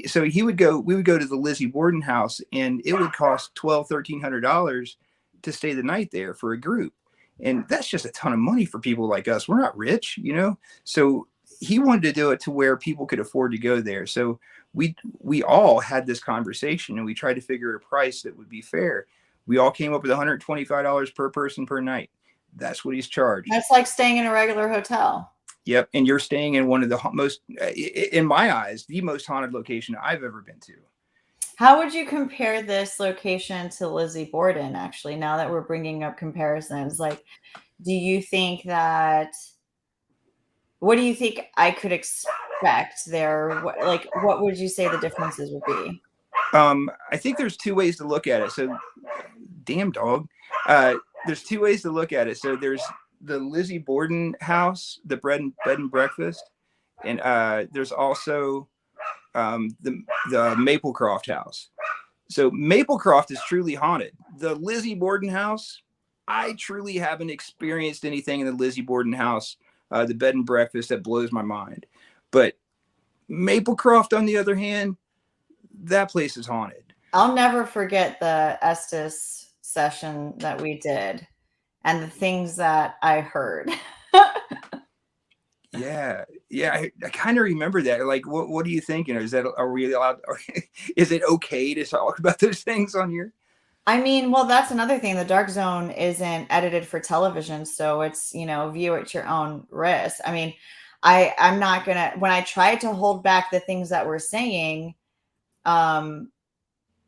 [SPEAKER 1] so we would go to the Lizzie Borden house, and it would cost $1,200, $1,300 to stay the night there for a group. And that's just a ton of money for people like us. We're not rich, you know? So he wanted to do it to where people could afford to go there. So we all had this conversation, and we tried to figure a price that would be fair. We all came up with $125 per person per night. That's what he's charged.
[SPEAKER 2] That's like staying in a regular hotel.
[SPEAKER 1] Yep. And you're staying in one of the most, in my eyes, the most haunted location I've ever been to.
[SPEAKER 2] How would you compare this location to Lizzie Borden, actually, now that we're bringing up comparisons? Like, do you think that, what do you think I could expect there? What would you say the differences would be?
[SPEAKER 1] I think there's two ways to look at it. So, damn dog. Uh, there's two ways to look at it. So there's the Lizzie Borden house, the bed and breakfast, and there's also the Maplecroft house. So Maplecroft is truly haunted. The Lizzie Borden house, I truly haven't experienced anything in the Lizzie Borden house, the bed and breakfast, that blows my mind. But Maplecroft, on the other hand, that place is haunted.
[SPEAKER 2] I'll never forget the Estes session that we did and the things that I heard.
[SPEAKER 1] Yeah, yeah, I kind of remember that. Like, what do you think? Is that, are we allowed? Is it okay to talk about those things on here?
[SPEAKER 2] I mean, well, that's another thing. The Dark Zone isn't edited for television, so it's, view at your own risk. I mean, I'm not gonna, when I tried to hold back the things that we're saying, um,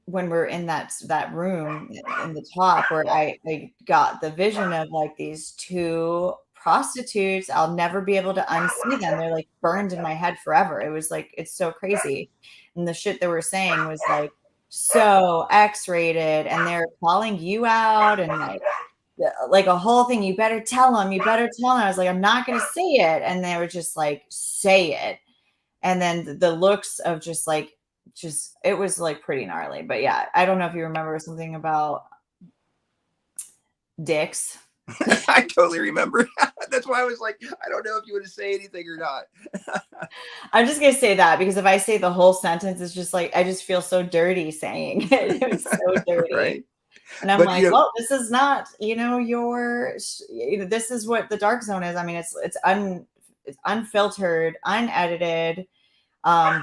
[SPEAKER 2] when we're in that room in the top where I got the vision of like these two prostitutes, I'll never be able to unsee them. They're like burned in my head forever. It was like, it's so crazy. And the shit that we're saying was like so X-rated, and they're calling you out and like a whole thing. You better tell them. You better tell them. I was like, I'm not going to say it. And they were just like, say it. And then the looks of just it was like pretty gnarly. But yeah, I don't know if you remember something about dicks.
[SPEAKER 1] I totally remember. That's why I was like, I don't know if you want to say anything or not.
[SPEAKER 2] I'm just gonna say that because if I say the whole sentence, it's just like I just feel so dirty saying it. It was so dirty.
[SPEAKER 1] Right.
[SPEAKER 2] And I'm
[SPEAKER 1] But
[SPEAKER 2] like, well, this is not, this is what the Dark Zone is. I mean, it's unfiltered, unedited,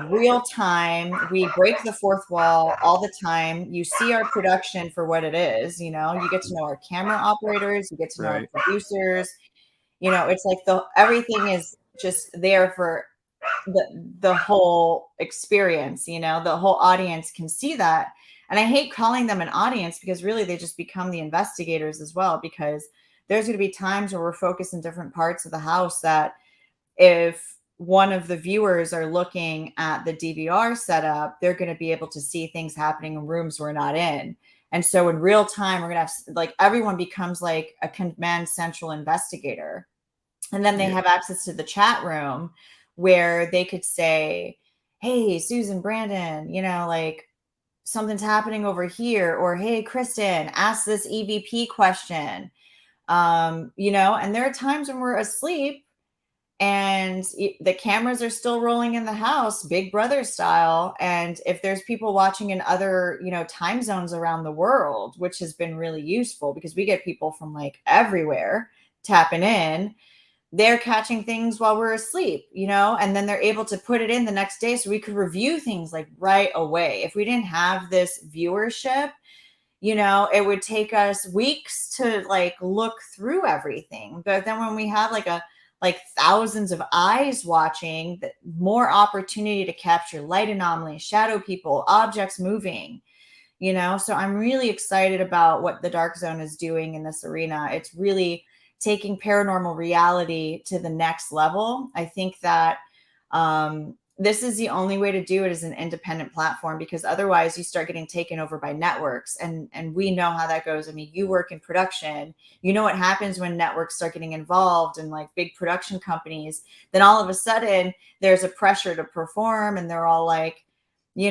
[SPEAKER 2] real time. We break the fourth wall all the time. You see our production for what it is. You get to know our camera operators, you get to know our
[SPEAKER 1] right.
[SPEAKER 2] producers. It's like everything is just there for the whole experience. The whole audience can see that. And I hate calling them an audience because really they just become the investigators as well, because there's going to be times where we're focused in different parts of the house that if one of the viewers are looking at the DVR setup, they're going to be able to see things happening in rooms we're not in. And so in real time, we're going to have like everyone becomes like a command central investigator. And then they
[SPEAKER 1] Yeah.
[SPEAKER 2] have access to the chat room where they could say, hey, Susan, Brandon, like something's happening over here. Or, hey, Kristen, ask this EVP question. And there are times when we're asleep and the cameras are still rolling in the house, Big Brother style. And if there's people watching in other, time zones around the world, which has been really useful because we get people from like everywhere tapping in, they're catching things while we're asleep, and then they're able to put it in the next day so we could review things like right away. If we didn't have this viewership, it would take us weeks to like look through everything. But then when we have like thousands of eyes watching, more opportunity to capture light anomalies, shadow people, objects moving, so I'm really excited about what the dark zone is doing in this arena. It's really taking paranormal reality to the next level. I think that this is the only way to do it as an independent platform, because otherwise you start getting taken over by networks, and we know how that goes. I mean, you work in production, what happens when networks start getting involved and like big production companies. Then all of a sudden there's a pressure to perform, and they're all like, I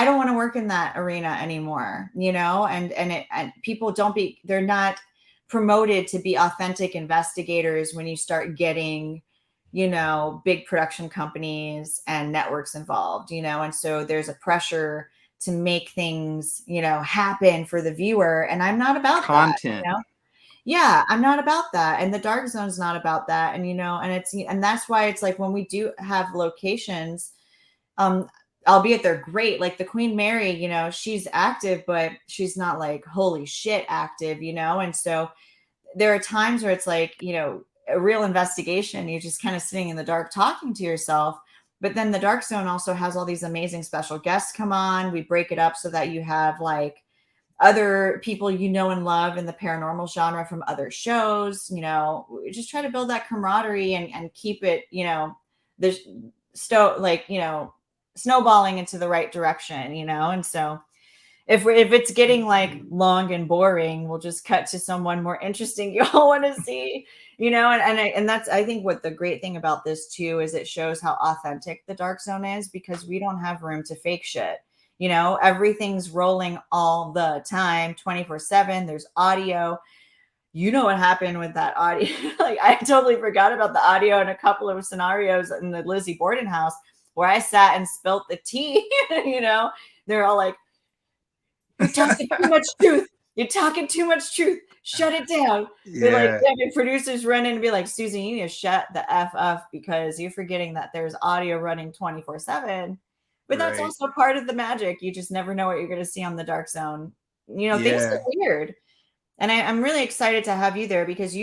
[SPEAKER 2] don't want to work in that arena anymore, and people they're not promoted to be authentic investigators when you start getting, big production companies and networks involved, and so there's a pressure to make things, happen for the viewer. And I'm not about that,
[SPEAKER 1] Content.
[SPEAKER 2] Yeah, I'm not about that. And the dark zone's not about that. And that's why it's like when we do have locations, um, albeit they're great, like the Queen Mary, she's active, but she's not like holy shit active, and so there are times where it's like, a real investigation, you're just kind of sitting in the dark talking to yourself. But then the dark zone also has all these amazing special guests come on. We break it up so that you have like other people and love in the paranormal genre from other shows. We just try to build that camaraderie and keep it, the snowballing into the right direction, and so if it's getting like long and boring, we'll just cut to someone more interesting you all want to see, and that's, I think, what the great thing about this too is it shows how authentic the dark zone is, because we don't have room to fake shit. Everything's rolling all the time, 24/7. There's audio. What happened with that audio? Like, I totally forgot about the audio in a couple of scenarios in the Lizzie Borden house where I sat and spilt the tea. They're all like, "You're talking too much truth. You're talking too much truth. Shut it down." They're like,
[SPEAKER 1] Yeah,
[SPEAKER 2] the producers run in and be like, "Susan, you need to shut the F up because you're forgetting that there's audio running 24/7. But that's
[SPEAKER 1] right.
[SPEAKER 2] also part of the magic. You just never know what you're going to see on the dark zone. Things
[SPEAKER 1] Yeah.
[SPEAKER 2] get weird. And I'm really excited to have you there because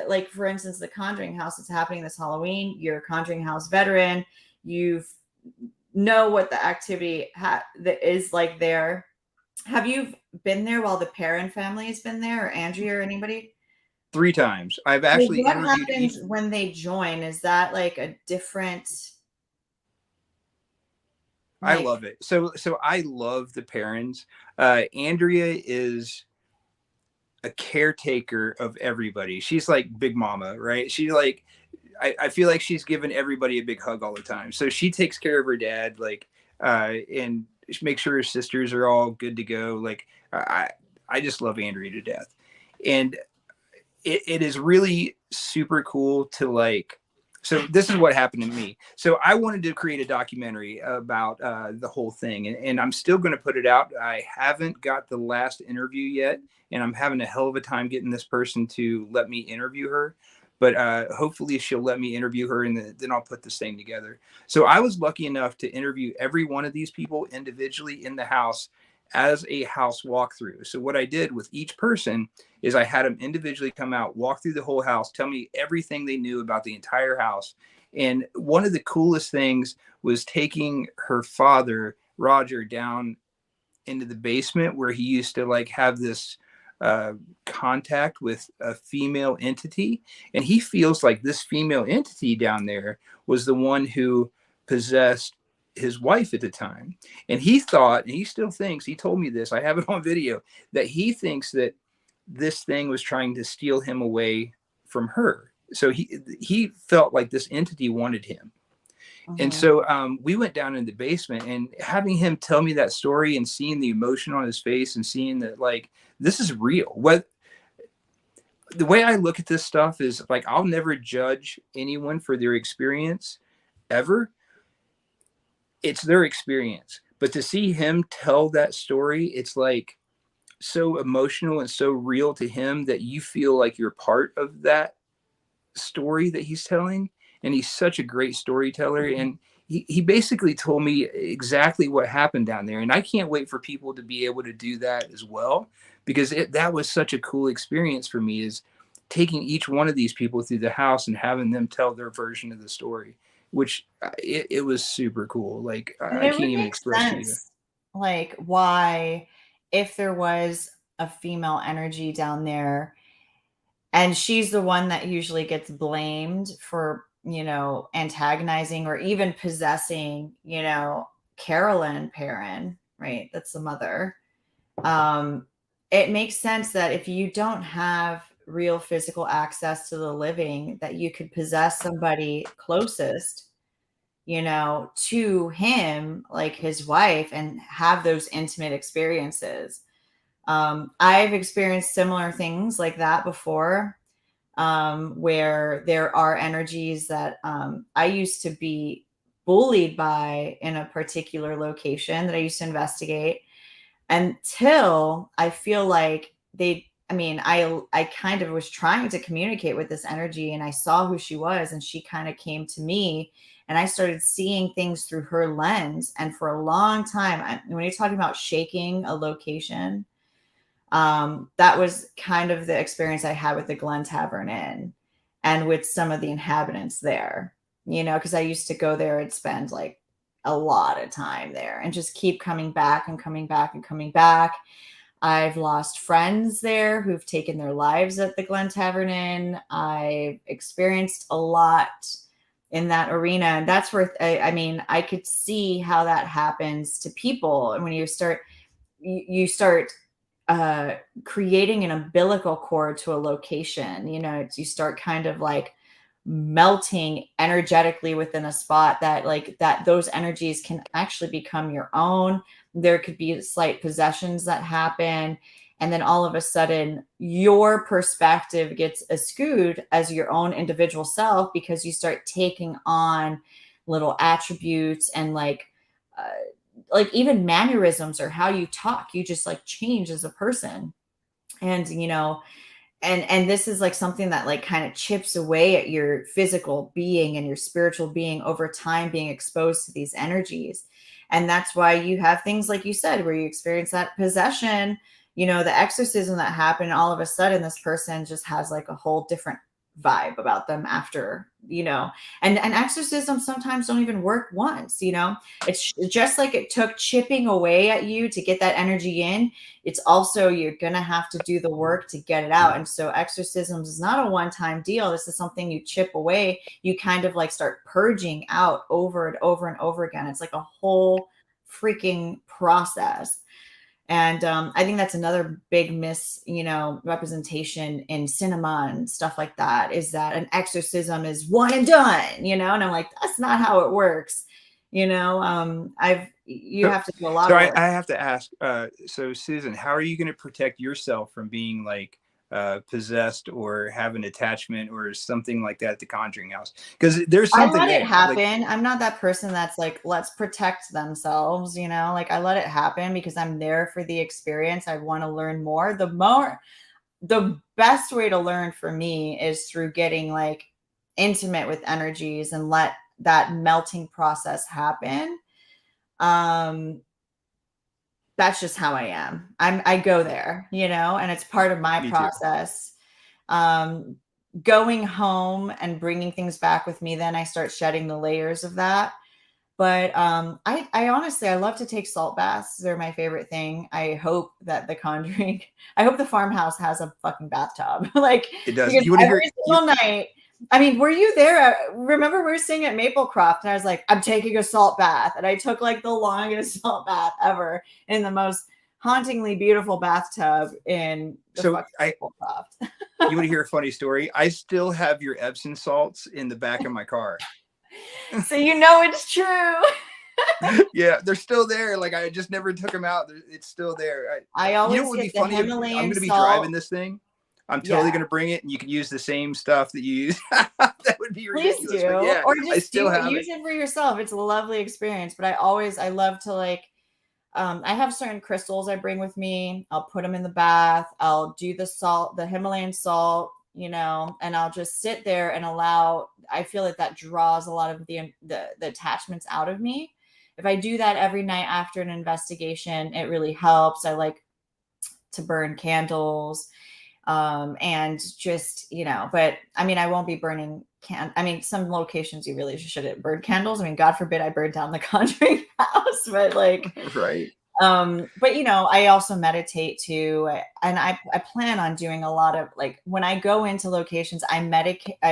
[SPEAKER 2] like, for instance, the Conjuring House is happening this Halloween. You're a Conjuring House veteran. You know what the activity that is like there. Have you been there while the Perrin family has been there, or Andrea or anybody?
[SPEAKER 1] 3 times. I've
[SPEAKER 2] Well,
[SPEAKER 1] actually
[SPEAKER 2] what
[SPEAKER 1] interviewed each.
[SPEAKER 2] happens when they join? Is that like a different,
[SPEAKER 1] I
[SPEAKER 2] like,
[SPEAKER 1] love it. So I love the parents. Andrea is a caretaker of everybody. She's like Big Mama, right? She like I feel like she's giving everybody a big hug all the time. So she takes care of her dad, like, and make sure her sisters are all good to go. Like, I just love Andrea to death, and it is really super cool to like. So this is what happened to me. So I wanted to create a documentary about the whole thing, and I'm still going to put it out. I haven't got the last interview yet, and I'm having a hell of a time getting this person to let me interview her. But hopefully she'll let me interview her, and then I'll put this thing together. So I was lucky enough to interview every one of these people individually in the house as a house walkthrough. So what I did with each person is I had them individually come out, walk through the whole house, tell me everything they knew about the entire house. And one of the coolest things was taking her father, Roger, down into the basement where he used to like have this contact with a female entity. And he feels like this female entity down there was the one who possessed his wife at the time. And he thought, and he still thinks, he told me this, I have it on video, that he thinks that this thing was trying to steal him away from her. So he felt like this entity wanted him. And
[SPEAKER 2] mhm.
[SPEAKER 1] so we went down in the basement, and having him tell me that story and seeing the emotion on his face and seeing that like this is real. What the way I look at this stuff is like I'll never judge anyone for their experience ever. It's their experience. But to see him tell that story, it's like so emotional and so real to him that you feel like you're part of that story that he's telling. And he's such a great storyteller. And he basically told me exactly what happened down there. And I can't wait for people to be able to do that as well, because that was such a cool experience for me, is taking each one of these people through the house and having them tell their version of the story, which it was super cool. Like
[SPEAKER 2] And
[SPEAKER 1] I
[SPEAKER 2] it
[SPEAKER 1] can't
[SPEAKER 2] would
[SPEAKER 1] even
[SPEAKER 2] make
[SPEAKER 1] express to you.
[SPEAKER 2] sense, like, why, if there was a female energy down there, and she's the one that usually gets blamed for, antagonizing or even possessing, Carolyn Perrin, right? That's the mother. Um, it makes sense that if you don't have real physical access to the living, that you could possess somebody closest, to him, like his wife, and have those intimate experiences. I've experienced similar things like that before, where there are energies that I used to be bullied by in a particular location that I used to investigate, until I feel like I kind of was trying to communicate with this energy, and I saw who she was, and she kind of came to me, and I started seeing things through her lens. And for a long time, when you're talking about shaking a location, that was kind of the experience I had with the Glen Tavern Inn and with some of the inhabitants there, because I used to go there and spend like a lot of time there and just keep coming back and coming back and coming back. I've lost friends there who've taken their lives at the Glen Tavern Inn. I've experienced a lot in that arena. And that's where, I could see how that happens to people. And when you start creating an umbilical cord to a location, you start kind of like melting energetically within a spot, that those energies can actually become your own. There could be slight possessions that happen, and then all of a sudden your perspective gets askewed as your own individual self, because you start taking on little attributes and even mannerisms or how you talk. You just like change as a person. And and this is like something that like kind of chips away at your physical being and your spiritual being over time, being exposed to these energies. And that's why you have things like you said, where you experience that possession, the exorcism that happened. All of a sudden this person just has like a whole different vibe about them after, and exorcisms sometimes don't even work once. It's just like it took chipping away at you to get that energy in. It's also, you're going to have to do the work to get it out. And so exorcisms is not a one-time deal. This is something you chip away. You kind of like start purging out over and over and over again. It's like a whole freaking process. And I think that's another big representation in cinema and stuff like that, is that an exorcism is one and done, and I'm like, that's not how it works. You
[SPEAKER 1] So,
[SPEAKER 2] have to do a lot
[SPEAKER 1] so
[SPEAKER 2] of
[SPEAKER 1] I
[SPEAKER 2] work.
[SPEAKER 1] have to ask. So, Susan, how are you going to protect yourself from being like possessed or have an attachment or something like that at the Conjuring House? Because there's
[SPEAKER 2] I
[SPEAKER 1] something
[SPEAKER 2] let it
[SPEAKER 1] there. Like,
[SPEAKER 2] happen. I'm not that person that's like, let's protect themselves, like I let it happen because I'm there for the experience. I want to learn more. The best way to learn for me is through getting like intimate with energies and let that melting process happen. Um, that's just how I am. I go there, and it's part of my
[SPEAKER 1] me too.
[SPEAKER 2] process. Um, Going home and bringing things back with me, then I start shedding the layers of that. But I honestly, I love to take salt baths. They're my favorite thing. I hope that the Conjuring, I hope the farmhouse has a fucking bathtub, like,
[SPEAKER 1] It does.
[SPEAKER 2] because
[SPEAKER 1] You want to hear?
[SPEAKER 2] every single night. I mean, were you there? Remember, we were staying at Maplecroft, and I was like, I'm taking a salt bath, and I took like the longest salt bath ever in the most hauntingly beautiful bathtub in the
[SPEAKER 1] So,
[SPEAKER 2] fucking
[SPEAKER 1] I
[SPEAKER 2] Maplecroft.
[SPEAKER 1] you want to hear a funny story? I still have your Epsom salts in the back of my car.
[SPEAKER 2] So it's true.
[SPEAKER 1] Yeah, they're still there. Like I just never took them out. It's still there.
[SPEAKER 2] I
[SPEAKER 1] You know
[SPEAKER 2] always
[SPEAKER 1] what would be
[SPEAKER 2] get the
[SPEAKER 1] funny? I'm
[SPEAKER 2] Himalayan
[SPEAKER 1] going to be driving
[SPEAKER 2] salt.
[SPEAKER 1] this thing. I'm totally
[SPEAKER 2] Yeah.
[SPEAKER 1] going to bring it, and you can use the same stuff that you use. That would be
[SPEAKER 2] Please
[SPEAKER 1] ridiculous,
[SPEAKER 2] do,
[SPEAKER 1] but yeah,
[SPEAKER 2] or
[SPEAKER 1] I
[SPEAKER 2] just
[SPEAKER 1] still have it.
[SPEAKER 2] use it for yourself. It's a lovely experience, but I love to like, I have certain crystals I bring with me. I'll put them in the bath. I'll do the salt, the Himalayan salt, and I'll just sit there and allow. I feel like that draws a lot of the attachments out of me. If I do that every night after an investigation, it really helps. I like to burn candles, and just but I mean, I won't be burning I mean, some locations you really shouldn't burn candles. I mean, god forbid I burn down the Conjuring House, but like,
[SPEAKER 1] Right.
[SPEAKER 2] but I also meditate too, and I plan on doing a lot of, like, when I go into locations, I meditate.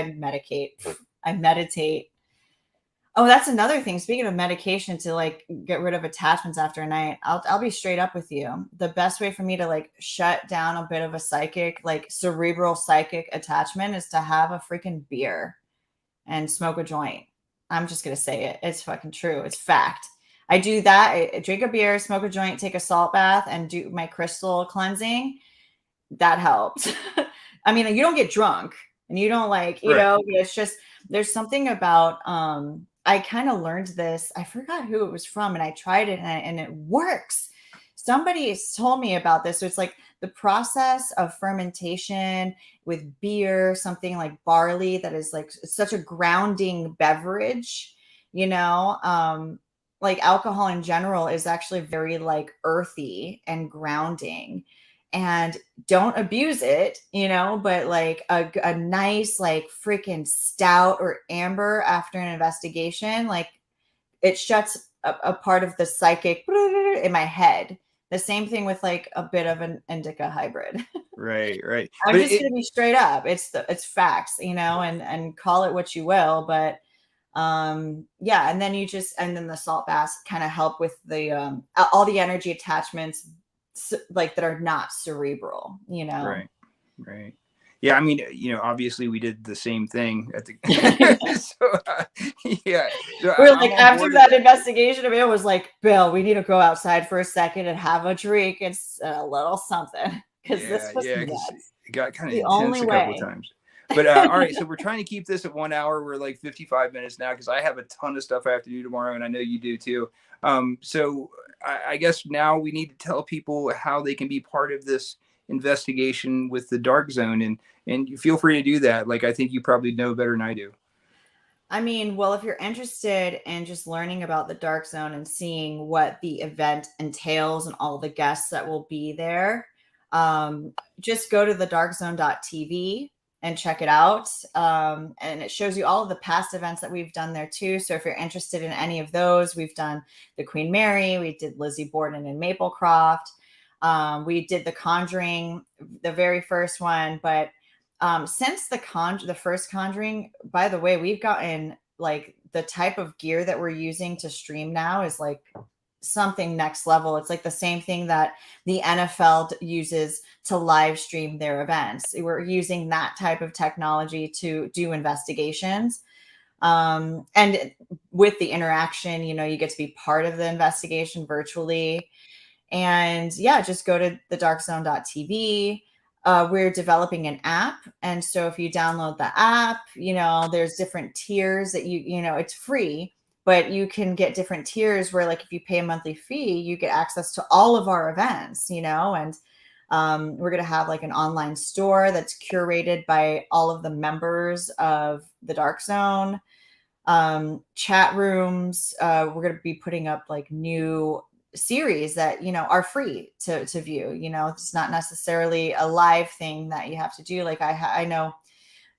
[SPEAKER 2] Oh, that's another thing. Speaking of medication, to like get rid of attachments after a night, I'll be straight up with you. The best way for me to like shut down a bit of a psychic, like cerebral psychic attachment, is to have a freaking beer and smoke a joint. I'm just gonna say it. It's fucking true. It's fact. I do that. I drink a beer, smoke a joint, take a salt bath, and do my crystal cleansing. That helps. I mean, you don't get drunk, and you don't like,
[SPEAKER 1] Right.
[SPEAKER 2] it's just, there's something about, I kind of learned this. I forgot who it was from, and I tried it, and it works. Somebody told me about this. So it's like the process of fermentation with beer, something like barley, that is like such a grounding beverage, you know. Like alcohol in general is actually very like earthy and grounding, and don't abuse it, but like a nice like freaking stout or amber after an investigation, like it shuts a part of the psychic in my head. The same thing with like a bit of an indica hybrid.
[SPEAKER 1] Right. Right.
[SPEAKER 2] I'm
[SPEAKER 1] But
[SPEAKER 2] just gonna be straight up. It's facts, and call it what you will, but yeah, and then the salt baths kind of help with the all the energy attachments, like that are not cerebral.
[SPEAKER 1] right. Right. Yeah, I mean, obviously we did the same thing at the so yeah, so
[SPEAKER 2] We're
[SPEAKER 1] I'm
[SPEAKER 2] like,
[SPEAKER 1] on
[SPEAKER 2] after
[SPEAKER 1] board with
[SPEAKER 2] that
[SPEAKER 1] that.
[SPEAKER 2] investigation, Bill was like, Bill, we need to go outside for a second and have a drink. It's a little something, because this
[SPEAKER 1] Yeah,
[SPEAKER 2] was
[SPEAKER 1] yeah, because
[SPEAKER 2] nuts.
[SPEAKER 1] it got kind of
[SPEAKER 2] The only
[SPEAKER 1] intense a couple of
[SPEAKER 2] way.
[SPEAKER 1] times. But all right, so we're trying to keep this at 1 hour. We're like 55 minutes now because I have a ton of stuff I have to do tomorrow, and I know you do too. So I guess now we need to tell people how they can be part of this investigation with the Dark Zone, and you feel free to do that. Like, I think you probably know better than I do.
[SPEAKER 2] I mean, well, if you're interested in just learning about the Dark Zone and seeing what the event entails and all the guests that will be there, just go to thedarkzone.tv and check it out. And it shows you all of the past events that we've done there too. So if you're interested in any of those, we've done the Queen Mary, we did Lizzie Borden in Maplecroft, we did the Conjuring, the very first one, but since the first Conjuring, by the way, we've gotten like the type of gear that we're using to stream now is like something next level. It's like the same thing that the NFL uses to live stream their events. We're using that type of technology to do investigations. And with the interaction, you get to be part of the investigation virtually. And yeah, just go to thedarkzone.tv. We're developing an app. And so if you download the app, there's different tiers that it's free, but you can get different tiers where, like, if you pay a monthly fee, you get access to all of our events, and we're going to have like an online store that's curated by all of the members of the Dark Zone. Chat rooms. We're going to be putting up like new series that are free to view. It's not necessarily a live thing that you have to do. Like I know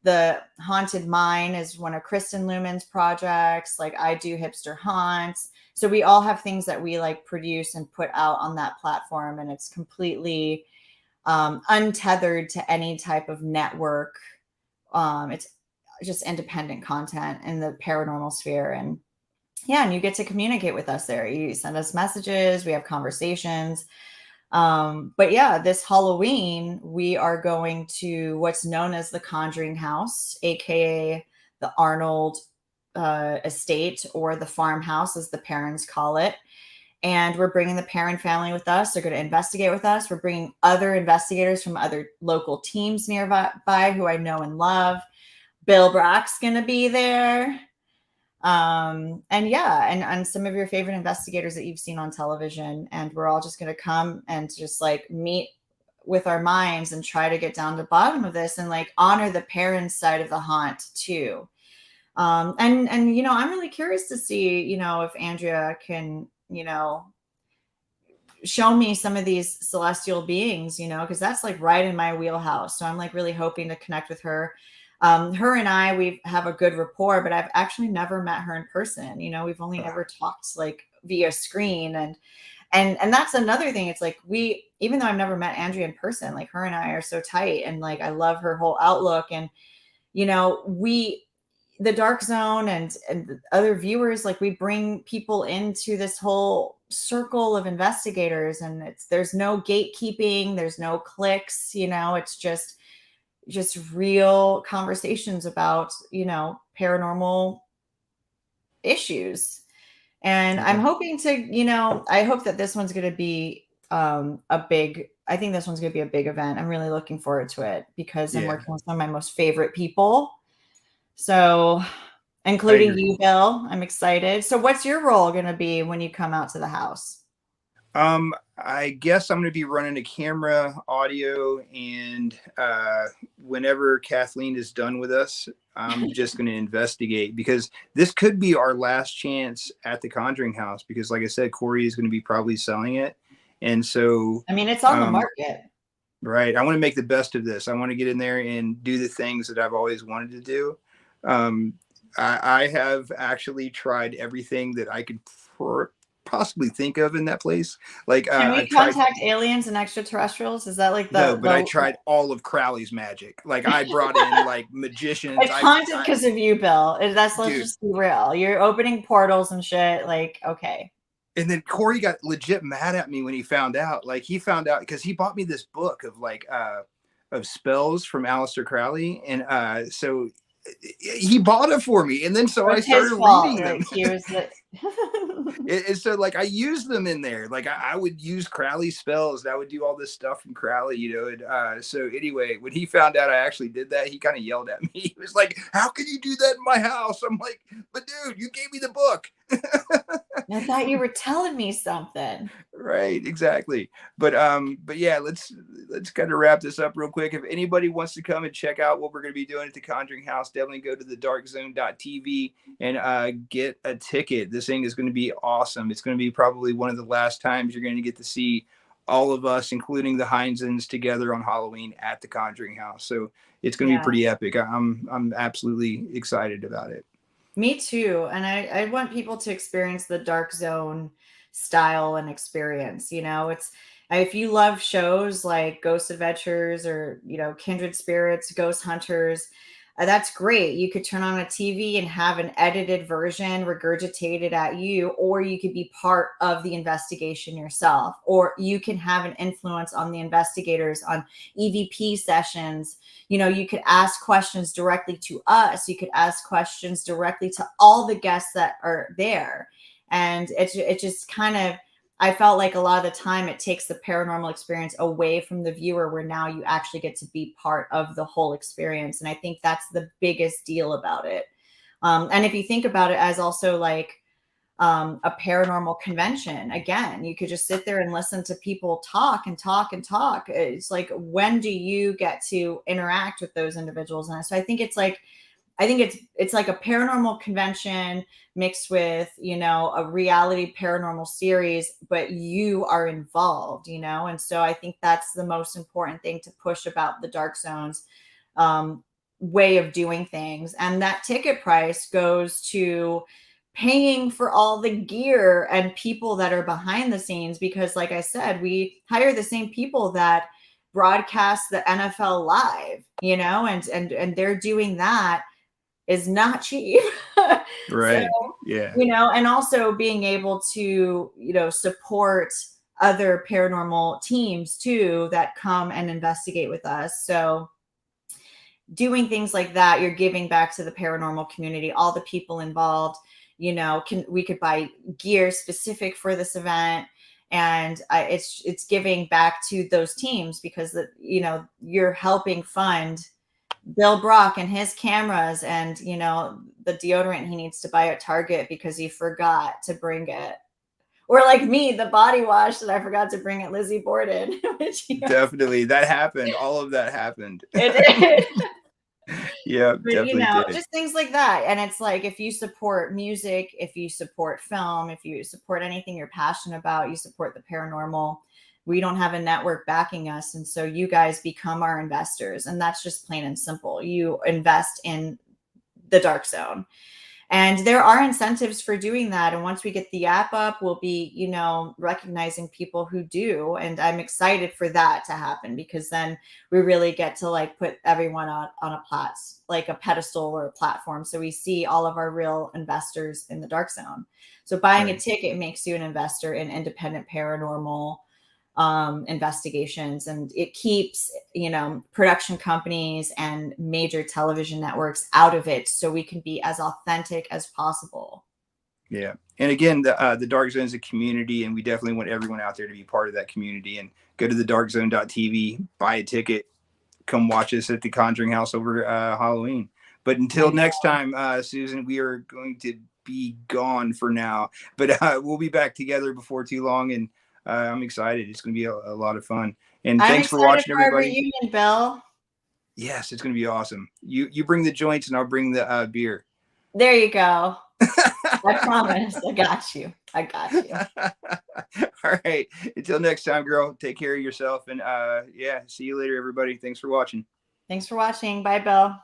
[SPEAKER 2] the Haunted Mine is one of Kristen Lumen's projects. Like I do Hipster Haunts. So we all have things that we like produce and put out on that platform, and it's completely untethered to any type of network. It's just independent content in the paranormal sphere. And yeah, and you get to communicate with us there. You send us messages, we have conversations. But yeah, this Halloween, we are going to what's known as the Conjuring House, aka the Arnold estate, or the farmhouse, as the parents call it. and we're bringing the parent family with us. They're going to investigate with us. We're bringing other investigators from other local teams nearby who I know and love. Bill Brock's going to be there. And yeah, and some of your favorite investigators that you've seen on television. And we're all just going to come and just like meet with our minds and try to get down to the bottom of this and like honor the parents' side of the haunt too. And you know, I'm really curious to see, you know, if Andrea can, you know, show me some of these celestial beings, you know, because that's like right in my wheelhouse. So I'm like really hoping to connect with her. Her and I, we have a good rapport, but I've actually never met her in person. You know, we've only ever talked like via screen, and that's another thing. It's like we, even though I've never met Andrea in person, like her and I are so tight, and like I love her whole outlook, and you know, the dark zone and other viewers, like we bring people into this whole circle of investigators, and there's no gatekeeping, there's no clicks, you know, it's just real conversations about, you know, paranormal issues. And I'm
[SPEAKER 1] Yeah.
[SPEAKER 2] hoping to, you know, I hope that this one's going to be I think this one's going to be a big event. I'm really looking forward to it because I'm
[SPEAKER 1] Yeah,
[SPEAKER 2] working with some of my most favorite people. So,
[SPEAKER 1] I
[SPEAKER 2] including
[SPEAKER 1] agree.
[SPEAKER 2] you, Bill, I'm excited. So, what's your role going to be when you come out to the house?
[SPEAKER 1] I guess I'm going to be running a camera, audio, and whenever Kathleen is done with us, I'm just going to investigate because this could be our last chance at the Conjuring House. Because, like I said, Corey is going to be probably selling it, and so
[SPEAKER 2] I mean, it's on the
[SPEAKER 1] um,
[SPEAKER 2] market.
[SPEAKER 1] right, I want to make the best of this. I want to get in there and do the things that I've always wanted to do. Um, I have actually tried everything that I could possibly think of in that place. Like
[SPEAKER 2] Can we
[SPEAKER 1] I've tried.
[SPEAKER 2] contact aliens and extraterrestrials? Is that like
[SPEAKER 1] No, but I
[SPEAKER 2] the
[SPEAKER 1] tried all of Crowley's magic. Like I brought in like magicians.
[SPEAKER 2] it's haunted because of you, Bill? Let's
[SPEAKER 1] Dude.
[SPEAKER 2] just be real. You're opening portals and shit. Like, okay.
[SPEAKER 1] And then Corey got legit mad at me when he found out. Like he found out because he bought me this book of like of spells from Aleister Crowley, and so he bought it for me, and then so I
[SPEAKER 2] It's his
[SPEAKER 1] started
[SPEAKER 2] fault.
[SPEAKER 1] reading them.
[SPEAKER 2] Like, he was the
[SPEAKER 1] So like I used them in there. Like I would use Crowley spells, and I would do all this stuff from Crowley, you know. And so anyway, when he found out I actually did that, he kind of yelled at me. He was like, "How can you do that in my house?" I'm like, "But dude, you gave me the book."
[SPEAKER 2] I thought you were telling me something.
[SPEAKER 1] Right, exactly. But yeah, let's kind of wrap this up real quick. If anybody wants to come and check out what we're going to be doing at the Conjuring House, definitely go to the darkzone.tv and get a ticket. This thing is going to be awesome. It's going to be probably one of the last times you're going to get to see all of us, including the Heinzens, together on Halloween at the Conjuring House. So it's going to be
[SPEAKER 2] Yeah.
[SPEAKER 1] pretty epic. I'm absolutely excited about it.
[SPEAKER 2] Me too. And I want people to experience the dark zone style and experience. You know, if you love shows like Ghost Adventures or, you know, Kindred Spirits, Ghost Hunters, that's great. You could turn on a TV and have an edited version regurgitated at you, or you could be part of the investigation yourself, or you can have an influence on the investigators on EVP sessions. You know, you could ask questions directly to us. You could ask questions directly to all the guests that are there. And it just kind of, I felt like a lot of the time it takes the paranormal experience away from the viewer, where now you actually get to be part of the whole experience. And I think that's the biggest deal about it. And if you think about it as also like a paranormal convention, again, you could just sit there and listen to people talk and talk and talk. It's like, when do you get to interact with those individuals? And so I think it's like a paranormal convention mixed with, you know, a reality paranormal series, but you are involved, you know. And so I think that's the most important thing to push about the Dark Zones way of doing things. And that ticket price goes to paying for all the gear and people that are behind the scenes, because like I said, we hire the same people that broadcast the NFL live, you know, and they're doing that is not cheap. So,
[SPEAKER 1] Right. Yeah.
[SPEAKER 2] you know, and also being able to, you know, support other paranormal teams too that come and investigate with us. So, doing things like that, you're giving back to the paranormal community, all the people involved. we could buy gear specific for this event. And it's giving back to those teams, because you're helping fund Bill Brock and his cameras, and the deodorant he needs to buy at Target because he forgot to bring it. Or like me, the body wash that I forgot to bring at Lizzie Borden. Which,
[SPEAKER 1] Definitely, that happened. All of that happened.
[SPEAKER 2] It did.
[SPEAKER 1] Yeah,
[SPEAKER 2] But
[SPEAKER 1] definitely did.
[SPEAKER 2] just things like that. And it's like, if you support music, if you support film, if you support anything you're passionate about, you support the paranormal. We don't have a network backing us, and so you guys become our investors, and that's just plain and simple. You invest in the dark zone. And there are incentives for doing that. And once we get the app up, we'll be, recognizing people who do. And I'm excited for that to happen, because then we really get to like put everyone on a like a pedestal or a platform. So we see all of our real investors in the dark zone. So buying a ticket makes you an investor in independent paranormal investigations, and it keeps production companies and major television networks out of it, so we can be as authentic as possible.
[SPEAKER 1] Yeah, and again, the dark zone is a community, and we definitely want everyone out there to be part of that community. And go to thedarkzone.tv, buy a ticket, come watch us at the Conjuring House over Halloween. But until next time, Susan, we are going to be gone for now, but we'll be back together before too long, and I'm excited. It's going to be a lot of fun. And thanks for watching, everybody.
[SPEAKER 2] Our reunion, Bill.
[SPEAKER 1] Yes, it's going to be awesome. You bring the joints, and I'll bring the beer.
[SPEAKER 2] There you go. I promise. I got you.
[SPEAKER 1] All right. Until next time, girl. Take care of yourself, and see you later, everybody. Thanks for watching.
[SPEAKER 2] Thanks for watching. Bye, Bill.